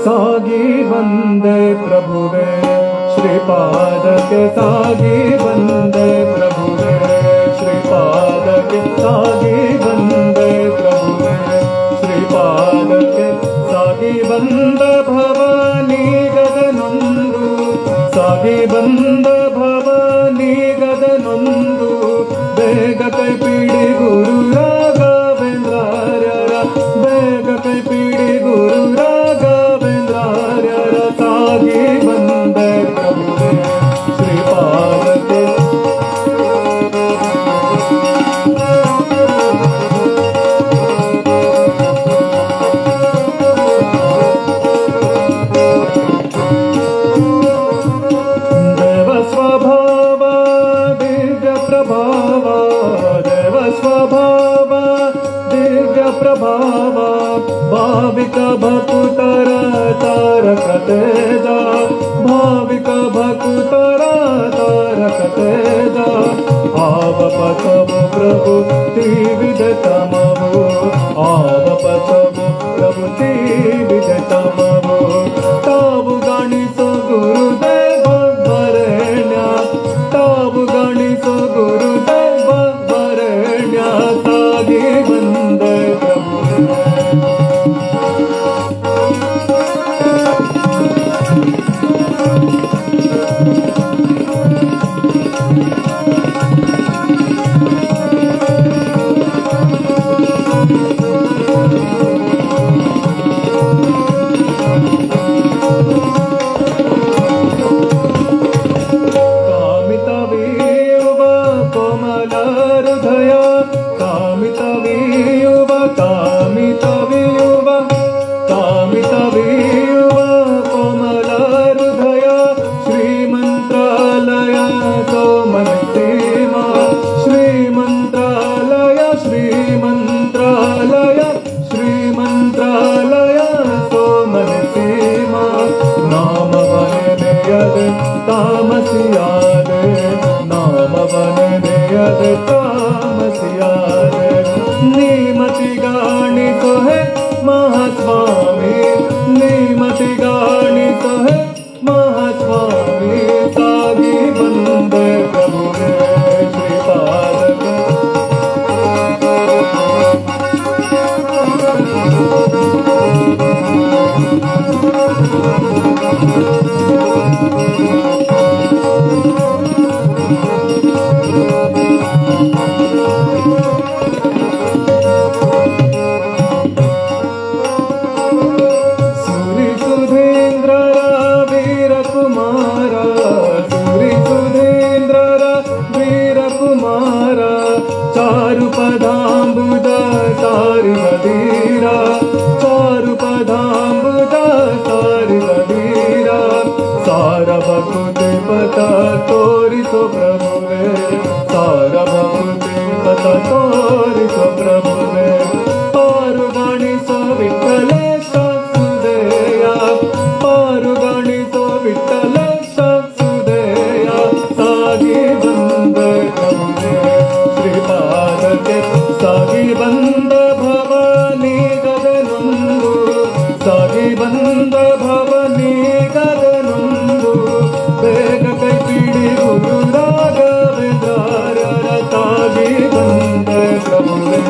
ಸಾಗಿ ಬಂದೆ ಪ್ರಭುವೆ ಶ್ರೀಪಾದಕ್ಕೆ ಸಾಗಿ ಬಂದೆ ಪ್ರಭುವೆ ಶ್ರೀಪಾದಕ್ಕೆ ಸಾಗಿ ಬಂದೆ ಪ್ರಭುವೆ ಶ್ರೀಪಾದಕ್ಕೆ ಸಾಗಿ ಬಂದ ಭವಾನಿ ಗದನೊಂದು ಸಾಗಿ ಬಂದ ಭವಾನಿ ಗದನೊಂದು ಬೇಗ ಕೈ ಪಿಡಿ ಗುರು ರಾಘವೇಂದ್ರಾರ್ಯರ ಬೇಗ ಕೈ ಪಿಡಿ ಗುರು ರಾಘವೇಂದ್ರಾರ್ಯರ ಸಾಗಿ ಬಂದೆ ಪ್ರಭುವೆ ಶ್ರೀಪಾದಕ್ಕೆ ದೇವ ಸ್ವಭಾವ ದಿವ್ಯ ಪ್ರಭಾವ ದೇವ ಸ್ವಭಾವ ದಿವ್ಯ ಪ್ರಭಾವ ಭಾವಿಕ ಭಕುತರ ತಾರಕ ತೇಜ ಭಾವಿಕ ಭಕುತರ ತಾರಕ ತೇಜ ಆವ ಪಥವು ಪ್ರಭು ತೀವಿದ ತಮವು ಆವ ಪಥವು ಪ್ರಭು ತೀವಿದ ತಮವು ತಾವು ಗಣಿಸೋ ಗುರುದೇವ ವರೆಣ್ಯ ತಾವು ಗಣಿಸೋ ಗುರುದೇವ ವರೆಣ್ಯ ಸಾಗಿ ಬಂದೆ ಪ್ರಭುವೆ महास्वामी नीमति गाणित है महास्वामी सागी बंदे प्रभु रे श्रीपाद चारु पदाम्बुज सारि धीरा चारु पदाम्बुज सारि धीरा सार भक्ति पता तोरिसो प्रभुवे सार भक्ति पता तोरिसो प्रभुवे पारुगाणिसो विठ्ठलेश सुदेया पारुगाणिसो विठ्ठलेश सुदेया सागी बंदे प्रभुवे श्रीपादके सागी बंद भवानी गगनुंदु सागी बंद भवानी गगनुंदु ಬೇಗ ಕೈ ಪಿಡಿ ಗುರು ರಾಘವೇಂದ್ರ ಸಾಗಿ ಬಂದೆ ಪ್ರಭುವೆ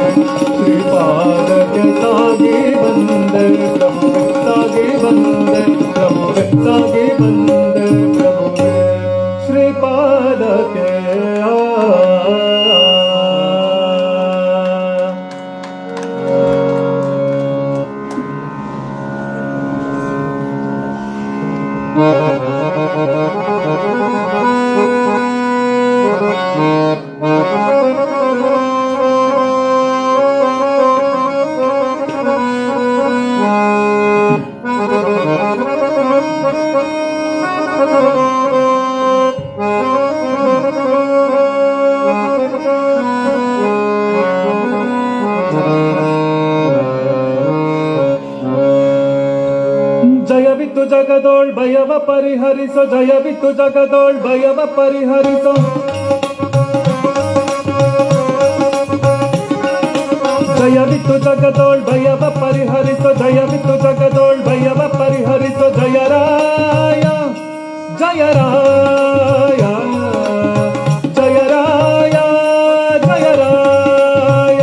ಶ್ರೀಪಾದಕ್ಕೆ ಸಾಗಿ ಬಂದೆ ಪ್ರಭುವೆ ಸಾಗಿ ಬಂದೆ ಪ್ರಭುವೆ ಸಾಗಿ ಬಂದೆ ಪ್ರಭುವೆ ಶ್ರೀಪಾದಕ್ಕೆ ಜಯವಿತ್ತು ಜಗದೋಳ್ ಭಯವ ಪರಿಹರಿಸೋ ಜಯವಿತ್ತು ಜಗದೋಳ್ ಭಯವ ಪರಿಹರಿಸೋ ಜಯವಿತ್ತು ಜಗದೋಳ್ ಭಯವ ಪರಿಹರಿಸೋ ಜಯವಿತ್ತು ಜಗದೋಳ್ ಭಯವ ಪರಿಹರಿಸೋ ಜಯರಾಯ ಜಯರಾಯ ಜಯರಾಯ ಜಯರಾಯ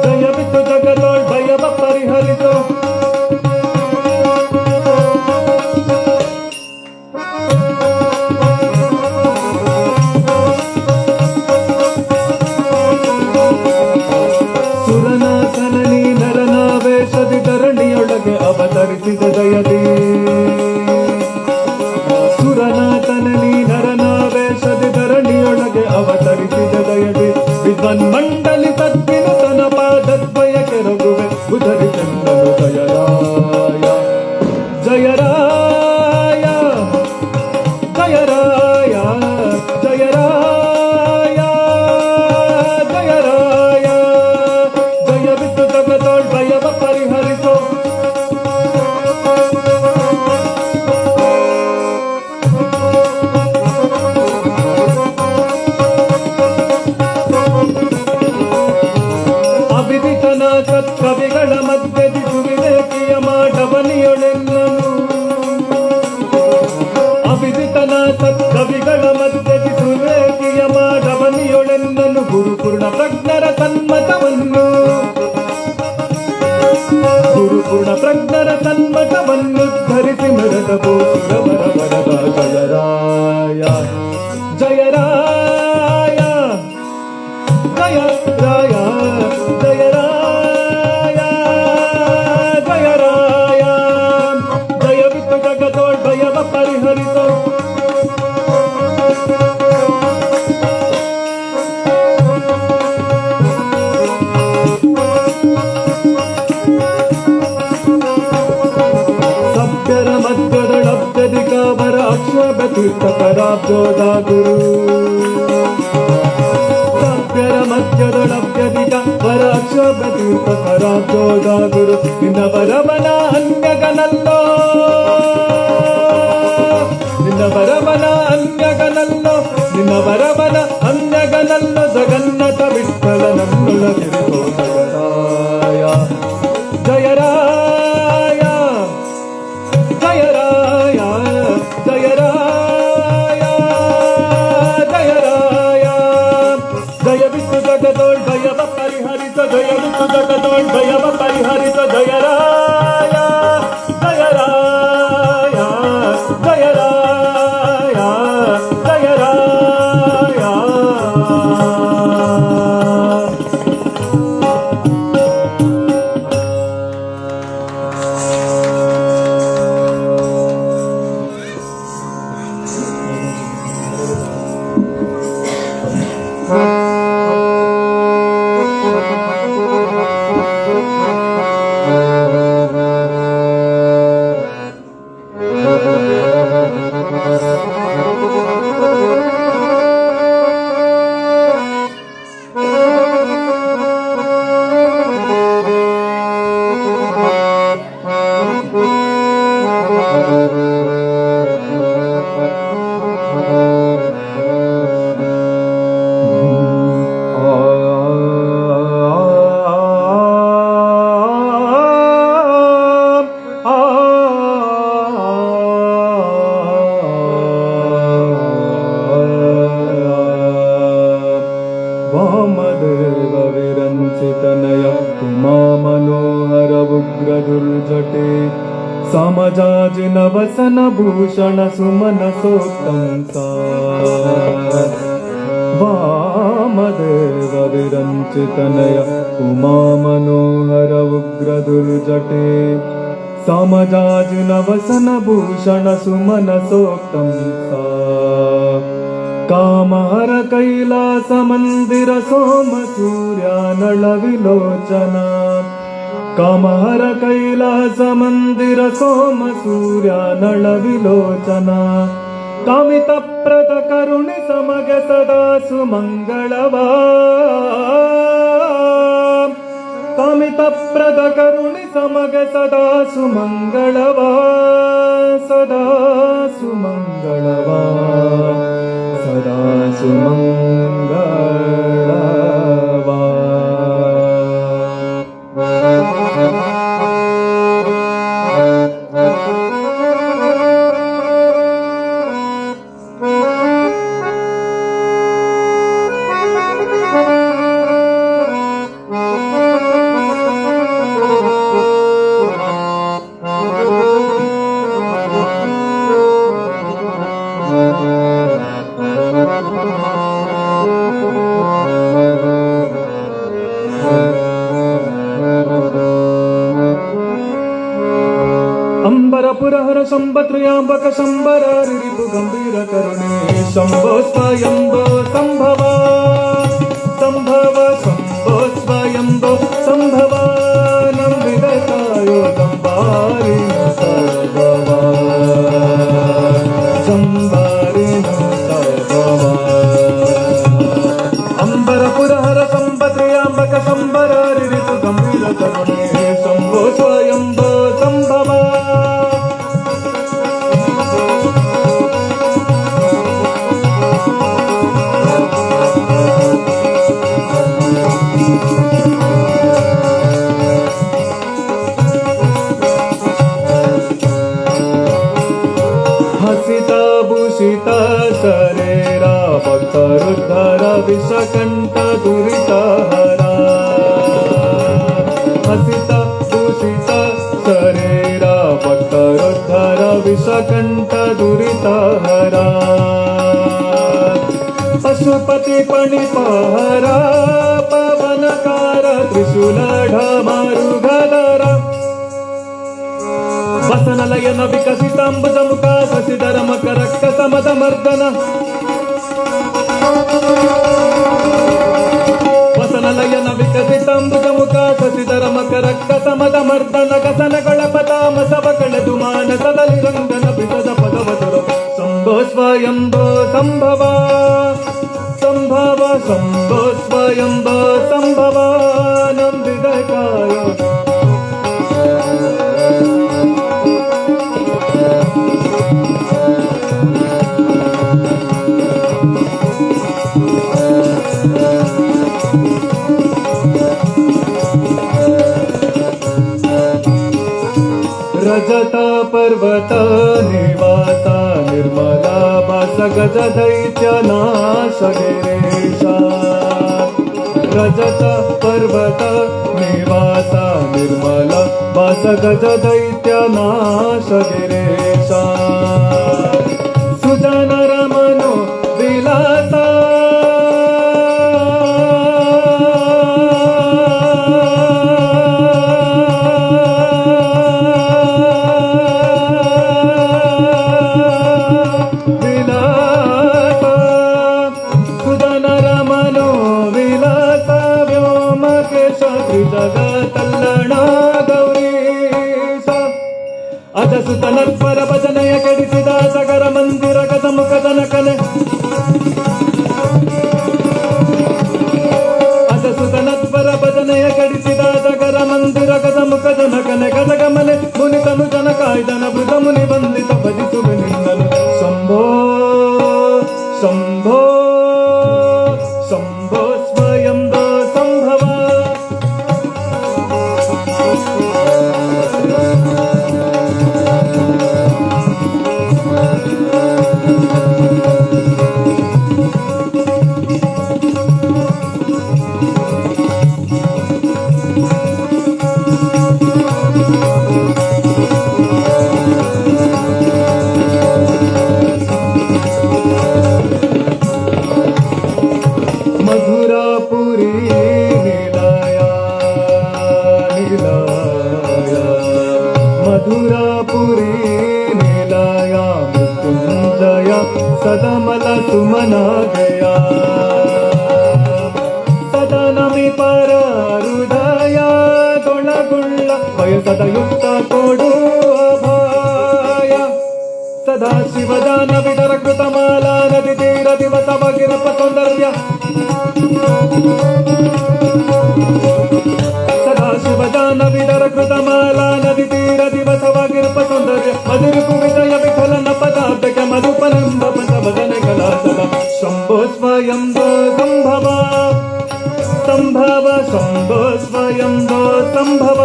ಜಯವಿತ್ತು ಜಗದೋಳ್ ಭಯವ ಪರಿಹರಿಸೋ ಸುರನಾಥನನಿ ನರನಾವೇಶದಿ ಧರಣಿಯೊಳಗೆ ಅವತರಿಸಿದ ಜಯದಿ ಸುರನಾಥನನಿ ನರನಾವೇಶದಿ ಧರಣಿಯೊಳಗೆ ಅವತರಿಸಿದ ಜಯದಿ ವಿದ್ವನ್ ಮಂಡಲಿ ತದ್ವಿನುತನ ಪಾದದ್ವಯ ಕೆರಗುವೆ ಉದರಿ ಚಂದನು ಜಯರಾಯ ಜಯರಾಯ ಜಯರಾಯ ಜಯರಾಯ ಜಯರಾಯ ಜಯವಿತ್ತು ಜಗದೋಳ್ ಭಯವ ಪರಿಹರಿಸೋ ಅವಿದಿತನ ಸತ್ಕವಿಗಳ ಮಧ್ಯದಿ ಸುವಿವೇಕಿಯ ಮಾಡವನಿಯೊಳೆನ್ನನು ಅವಿದಿತನ ಸತ್ಕವಿಗಳ ಮಧ್ಯದಿ ಸುವಿವೇಕಿಯ ಮಾಡವನಿಯೊಳೆನ್ನನು ಗುರುಪೂರ್ಣ ಪ್ರಜ್ಞರ ಸನ್ಮತವನ್ನು ಗುರುಪೂರ್ಣ ಪ್ರಜ್ಞರ ಸನ್ಮತವನ್ನು ಧರಿಸಿ ಮರದ ಭೂಸುರವರ ವರದ ಜಯರಾಯ ಜಯರಾಯ ಜಯರಾಯ ಜಯರಾಯ ಜಯರಾಯ ಜಯವಿತ್ತು ಜಗದೋಳ್ ಭಯವ ಪರಿಹರಿಸೋ ಸಭ್ಯರ ಮಧ್ಯದಳಬ್ಜದಿಕ ವರ ಅಕ್ಷರ ತೀರ್ಥಕರಾಬ್ಜೋದ ಗುರು ಸಭ್ಯರ ಮಧ್ಯದಳಬ್ಜದಿಕ ವರ ಅಕ್ಷರ ತೀರ್ಥಕರಾಬ್ಜೋದ ಗುರು ನಿನ್ನ ವರವನ ಅನ್ಯಗನಲ್ಲೋ ನಿನ್ನ ವರವನ ಅನ್ಯಗನಲ್ಲೋ ನಿನ್ನ ವರವನ ಅನ್ಯಗನಲ್ಲೋ ಜಗನ್ನಥ ವಿಠ್ಠಲ ನನ್ನೊಳಗಿರಿಸೋ ಜಗರಾಯ ಜಯ हरित जय राय जय राय जय राय जय राय वामदेव विरञ्चितनय उमा मनोहर उग्र दुर्जटे समजाजिन वसन भूषण सुमन सोत्तम वामदेव विरञ्चितनय उमा मनोहर उग्र दुर्जटे समजाजिन वसन भूषण सुमन सोत्तम कामहर कैलास मंदिर सोम सूर्यानल विलोचना कामहर कैलास मंदिर सोम सूर्यानल विलोचना कामित प्रद करुणि समग सदा सुमंगलवा कामित प्रद करुणि समग सदा सुमंगलवा सदा सुमंगलवा सदा सुमंगलवा अंबरपुरहर शंभत्र्यांबक शंबर रिपु गंभीर करुणे शंभो स्वयंभो संभवा संभव शंभो स्वयंभो संभवा नंदिदतायो दंबारी सर्ववा संबारी सर्ववा अंबरपुरहर शंभत्र्यांबक शंबर रिपु गंभीर करुणे शंभो स्वयंभो संभवा हसिता भूषिता शरीरा भक्तरुद्धर विषकंठ दुरितहरा हसिता भूषिता शरीरा भक्तरुद्धर विषकंठ दुरितहरा पशुपति पणिपहरा पवनकार त्रिशूलढ मारुगधरा वसनलयन विकसितांबुजमुख शशिधर मकर रक्तसमद मर्दन वसनलयन विकसितांबुजमुख शशिधर मकर रक्तसमद मर्दन गसनगळपತಾಮ ಸವಕಳದು ಮಾನಸದಲ್ಲಿ ರಂಗನ ಬಿಸದ ಪದವತರು ಶಂಭೋ ಸ್ವಯಂಭೋ ಸಂಭವ ಸಂಭವ ಶಂಭೋ ಸ್ವಯಂಭೋ ಸಂಭವ ನಂಬಿದ ಕಾಯ रजत पर्वत निवास निर्मला भास गज दैत्य नाश गिरीशा रजत पर्वत निवास ವಿಲಾಸ ನಿರ್ಮಲ ವಾಸ ಗಜ ದೈತ್ಯ ನಾಶ ಗಿರೀಶ ಸುಜನರ ಮನೋ ವಿಲಾಸ ಜಗತ್ತಲ್ಲಣ ಗೌರೀಶ ಅಜಸು ತನತ್ಪರ ಭಜನೆಯ ಕೆಡಿಸಿದ ಸಗರ ಮಂದಿರ ಕದಮುಖದನ ಕಲೆ ಅಜಸು ತನತ್ಪರ ಭಜನೆಯ ಕೆಡಿಸಿದ ಸಗರ ಮಂದಿರ ಕದಮುಖದನ ಕಲೆ ಗದಗಮನೆ ಮುನಿತನು ಜನ ಕಾಯ್ದನ ಮೃತ ಮುನಿ ಬಂದಿತ ಭಜಿಸುವೆ ನಿನ್ನನು ಶಂಭೋ ಶಂಭೋ ಶಂಭೋ ಸ್ವಯಂ ಸಂಭವ ಮಧುರಾಪುರಿ ನಿಲಯ ನಿಲಯ ಮಧುರಾಪುರಿ ನಿಲಯ ಮೃತ್ಯುಂಜಯ ಸದಮಲ ಸುಮನ ಗಯ ಸದನಮಿ ಪರ ಹೃದಯ ದೊಳಗುಳ್ಳ ಬಯಸದ ಯುಕ್ತ ಕೊಡು ಅಭಯ ಸದಾ ಶಿವದಾನ ವಿದರ ಕೃತಮಾಲ ನದಿ ತೀರ ದಿವಸ ಭಗಿರಪ ಸೌಂದರ್ಯ ಸದಾ ಶಿವದಾನ ವಿದರ ಕೃತಮಾಲ ನದಿ ತೀರ ದಿವಸವಾಗಿರಪ ಸೌಂದರ್ಯ ಮಧುರುಕು ವಿಜಯ ವಿಠಲನ ಪದಾರ್ಥಕ್ಕೆ ಮಧುಪನಂದ ಪದ ಭಜನೆಗಳ ಸದಾ ಶಂಭೋ ಸ್ವಯಂ ಸಂಭವ ಸಂಭವ ಶಂಭೋ ಸ್ವಯಂ ಸಂಭವ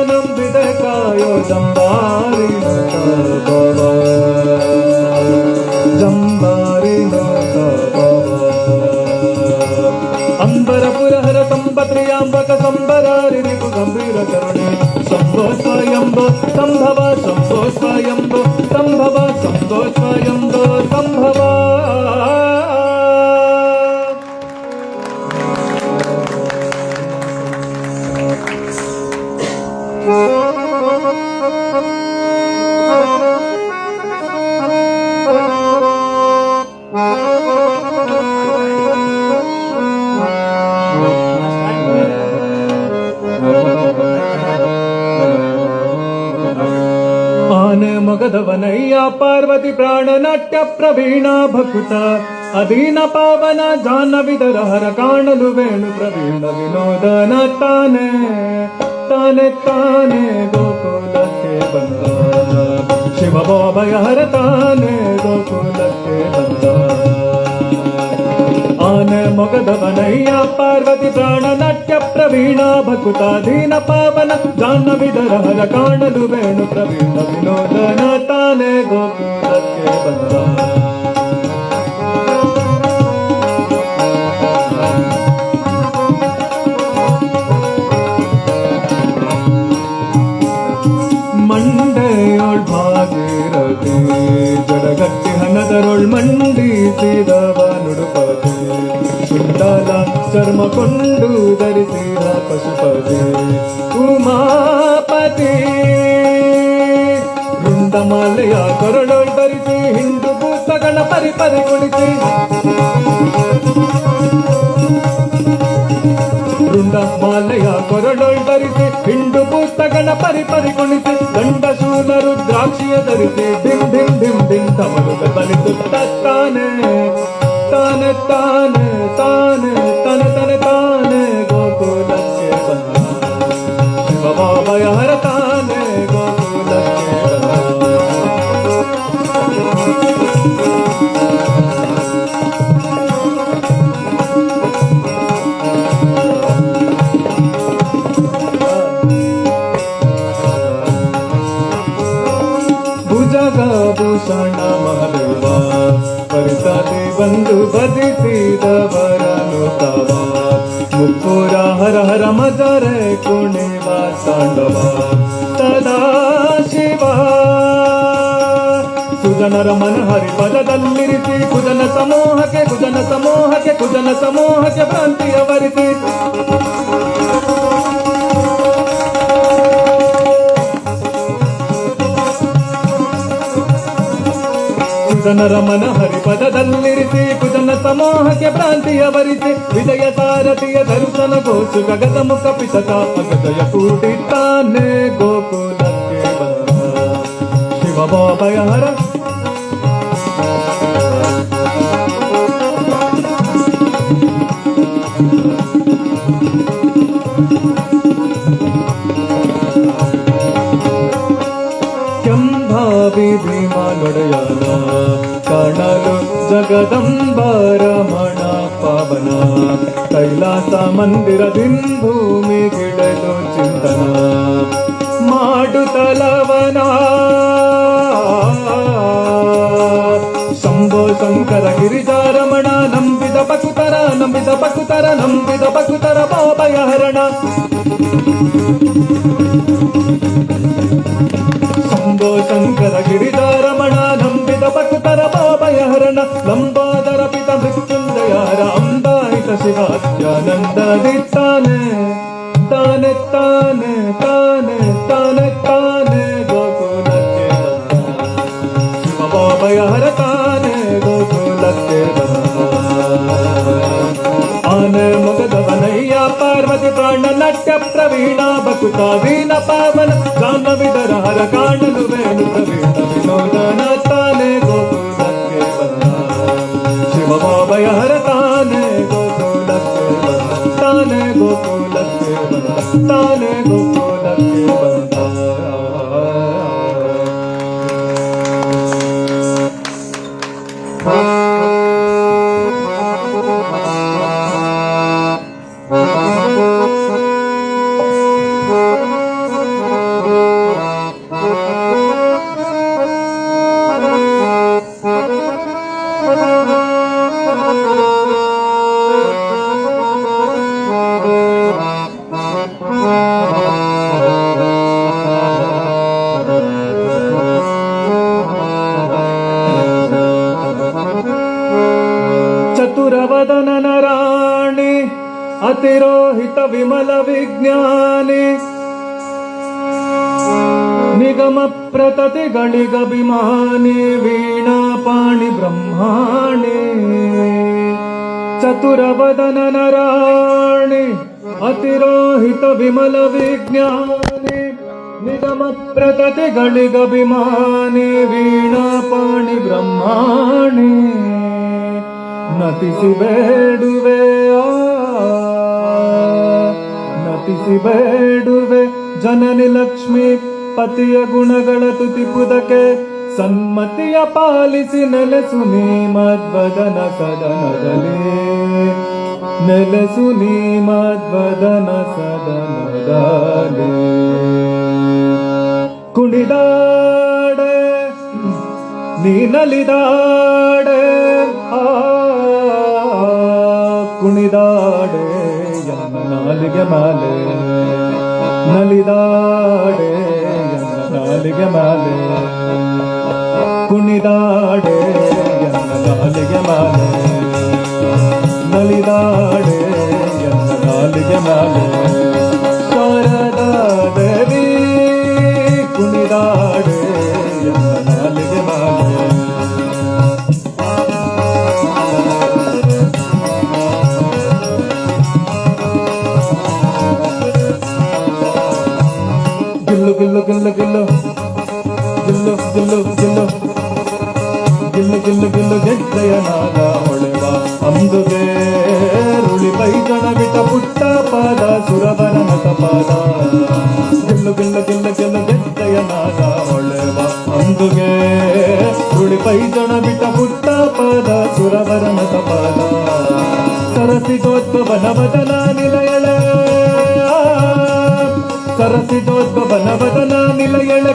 ನಂಬಿದ ಕಾಯೋ ಜಂಬಾರಿ ಜಂಬಾರಿನ ಅಂಬರ ಪುರಹರ ಸಂಪತ್ರಿಯಾಂಬಕ ಸಂಬರಾರಿ ರಿಪು ಗಂಭೀರ ಕರುಣೆ ಶಂಭೋ ಸ್ವಯಂಭೋ ಸಂಭವ ಶಂಭೋ ಸ್ವಯಂಭೋ ಸಂಭವ ಶಂಭೋ ಸ್ವಯಂಭೋ ಸಂಭವ ಆನೆ ಮೊಗದವನಯ್ಯ ಪಾರ್ವತಿ ಪ್ರಾಣ ನಾಟ್ಯ ಪ್ರವೀಣ ಭಕುತ ಅಧೀನ ಪಾವನ ಜಾಹ್ನವಿದರ ಹರ ಕಾಣಲು ವೇಣು ಪ್ರವೀಣ ವಿನೋದನ ತಾನೆ ತಾನೆ ತಾನೆ ಗೋಕುಲಕ್ಕೆ ಬಂದ ಶಿವಭಯ ಹರ ತಾನೆ ಗೋಕುಲಕ್ಕೆ ಬಂದ ಆನೆ ಮೊಗದವನಯ್ಯ ಪಾರ್ವತಿ ಪ್ರಾಣ ನಾಟ್ಯ ಪ್ರವೀಣ ಭಕುತಾಧೀನ ಪಾವನ ಜಾಹ್ನವಿದರ ಹರ ಕಾಣಲು ವೇಣು ಪ್ರವೀಣ ವಿನೋದನ ತಾನೆ ಗೋಕುಲಕ್ಕೆ ಬಂದ ಮಂಡೆಯೋಳ್ ಭಾಗೀರಥಿ ಜಡಗಟ್ಟಿ ಹಣದರೊಳ್ ಮಂಡಿಸಿದವ ನುಡುಪತಿ ಸುಂದರ ಚರ್ಮ ಕೊಂಡು ಧರಿಸಿದ ಪಶುಪತಿ ಉಮಾಪತಿ ವೃಂದಮಾಲೆಯ ಕೊರಳೊಳ್ ಧರಿಸಿ ಹಿಂಡು ಭೂತಗಳ ಪರಿಪರಿ ಕುಳಿಸಿ ವೃಂದಮಾಲೆಯ ಕೊರಳೊಳ್ ಧರಿಸಿ ಹಿಂಡು ಪುಸ್ತಕಗಳ ಪರಿಪರಿ ಕುಣಿಸಿ ದಂಡ ಶೂಲ ರುದ್ರಾಕ್ಷಿಯ ಧರಿಸಿ ಡಿಂ ಡಿಂ ಡಿಂ ಡಿಂ ತಮರುಗ ಬಲಿಸುತ್ತ ತಾನೆ ತಾನೆ ತಾನೆ ತಾನೆ ತನೆ ತನೆ ತಾನೆ ಗೋಕುಲಕ್ಕೆ ಬಂದ ಶಿವಭಯ ಹರ ತಾನೆ ಗೋಕುಲಕ್ಕೆ ಬಂದ ಭೂಷಣ ಮಹದೇವ ಪರಿಸತಿ ಬಂದು ಬದಿಸಿದವರನು ತವ ಮುಪ್ಪುರ ಹರ ಹರ ಮಜರೆ ಕುಣಿವ ತಾಂಡವ ಸದಾ ಶಿವ ಸುಜನರ ಮನಹರಿ ಪದದಲ್ಲಿರಿಸಿ ಕುಜನ ಸಮೂಹಕ್ಕೆ ಕುಜನ ಸಮೂಹಕ್ಕೆ ಕುಜನ ಸಮೂಹಕ್ಕೆ ಭ್ರಾಂತಿಯ ವರಿಸಿ ಕುಜನರ ಮನಹರಿ ಪದದಲ್ಲಿರಿಸಿ ಕುಜನ ಸಮೂಹಕ್ಕೆ ಭ್ರಾಂತಿಯ ವರಿಸಿ ವಿಜಯ ಸಾರಥಿಯ ದರ್ಶನ ಗೋಚು ಗಗದ ಮುಖ ಪಿತಕ ಅಗದಯ ಕೂಡಿದ್ದಾನೆ ಗೋಕುಲಕ್ಕೆ ಬಂದ ಶಿವ ಬಾಬಯ ಹರ ಕೆಂಭಾವಿ ಭೀಮಾ ನೊಡೆಯನ ಕಾಣಲು ಜಗದಂಬರಮಣ ಪಾವನ ಕೈಲಾಸ ಮಂದಿರದಿಂಭೂಮಿಗಿಡಲು ಚಿಂತನ ಮಾಡುತ್ತಲವನ ಶಂಭೋ ಶಂಕರ ಗಿರಿಜಾರಮಣ ನಂಬಿದ ಬಕುತರ ನಂಬಿದ ಬಕುತರ ನಂಬಿದ ಬಕುತರ ಬಾಬಯ ಹರಣ ಶಂಭೋ ಶಂಕರ ಗಿರಿಜಾರಮಣ ನಂಬಿದ ಬಕುತರ ಬಾಬಯ ಹರಣ ಲಂಬೋದರ ಪಿತ ಮೃತ್ಯುಂಜಯಾರ ಅಂಬಾಯಿತ ಶಿವ ಅತ್ಯಾನಂದದಿತ್ತಾನೆ ತಾನೆ ತಾನೆ ತಾನೆ ತಾನೆ ತಾನೆ ಗೋಕುಲಕ್ಕೆ ಶಿವ ಬಾಬಯ ಹರ ತಾನೆ ಗೋಕುಲಕ್ಕೆ ಆನೆ ಮೊಗದವನಯ್ಯ ಪಾರ್ವತಿ ಪ್ರಾಣ ನಟ್ಯ ಪ್ರವೀಣ ಬಕುತ ವೀಣ ಪಾವನ ಜಾನವಿದರ ಹರ ಕಾಣಲು ವೇಣು ಪ್ರವೀಣ ವಿನೋದನ ತಾನೆ ಗೋಕುಲಕ್ಕೆ ಬಂದ ಶಿವ ಬಾಬಯ ಹರ ತಾನೆ ಗೋಕುಲಕ್ಕೆ ಬಂದ ತಾನೆ ಗೋಕುಲಕ್ಕೆ ಬಂದ ತಾನೆ ಗೋಕುಲಕ್ಕೆ ಬಂದ ಚತುರವದನನ ರಾಣಿ ಅತಿರೋಹಿತ ವಿಮಲ ವಿಜ್ಞಾನಿ ನಿಗಮ ಪ್ರತತಿಗಳಿಗಭಿಮಾನಿ ವೀಣಾ ಪಾಣಿ ಬ್ರಹ್ಮಾಣಿ ಚತುರವದನನ ರಾಣಿ ಅತಿರೋಹಿತ ವಿಮಲ ವಿಜ್ಞಾನಿ ನಿಗಮ ಪ್ರತತಿಗಳಿಗಭಿಮಾನಿ ವೀಣಾ ಪಾಣಿ ಬ್ರಹ್ಮಾಣಿ ನತಿಸಿ ಬೇಡುವೆ ನತಿಸಿ ಬೇಡುವೆ ಜನನಿ ಲಕ್ಷ್ಮಿ ಪತಿಯ ಗುಣಗಳ ತುತಿಪುದಕ್ಕೆ ಸನ್ಮತಿಯ ಪಾಲಿಸಿ ನೆಲೆಸು ನೀ ಮದ್ವದನ ಸದನದಲ್ಲಿ ನೆಲೆಸು ನೀ ಮದ್ವದನ ಸದನದಲ್ಲಿ ಕುಣಿದಾಡೆ ನೀನಲಿದಾಡೆ ಕುಣಿದಾಡೆ ಎನ್ನ ನಾಲಿಗೆ ಮಾಲೆ ನಲಿದಾಡೆ ಎನ್ನ ನಾಲಿಗೆ ಮಾಲೆ ಕುಣಿದಾಡೆ ಎನ್ನ ನಾಲಿಗೆ ಮಾಲೆ ನಲಿದಾಡೆ ಎನ್ನ ನಾಲಿಗೆ ಮಾಲೆ ಶಾರದಾ ದೇವಿ ಕುಣಿದಾಡೆ ಎನ್ನ ನಾಲಿಗೆ ಮಾಲೆ ಗಿಲ್ಲು ಗಿಲ್ಲು ಗಿಲ್ಲು ಗಿಲ್ಲು ಗಿಲ್ಲು ಗಿಲ್ಲು ಗಿಲ್ಲು ಗಿಲ್ಲು ಗಿಲ್ಲು ಗೆಜ್ಜೆಯ ನಾದ ಹೊಳೆವ ಅಂದುಗೆ ರುಳಿ ಬೈಗಣ ಬಿಟ್ಟ ಪುಟ್ಟ ಪಾದ ಸುರವರ ನಟ ಪಾದ ಗಿಲ್ಲು ಗಿಲ್ಲು ಗಿಲ್ಲು ಗಿಲ್ಲು ಗೆಜ್ಜೆಯ ನಾದ ಹೊಳೆವ ಅಂದುಗೆ ರುಳಿ ಬೈಗಣ ಬಿಟ್ಟ ಪುಟ್ಟ ಪಾದ ಸುರವರ ನಟ ಪಾದ ಸರಸಿದೋದ್ಭವನವದನ ನಿಲಯಳೆ ಸರಸಿದೋದ್ಭವನವದನ ನಿಲಯಳೆ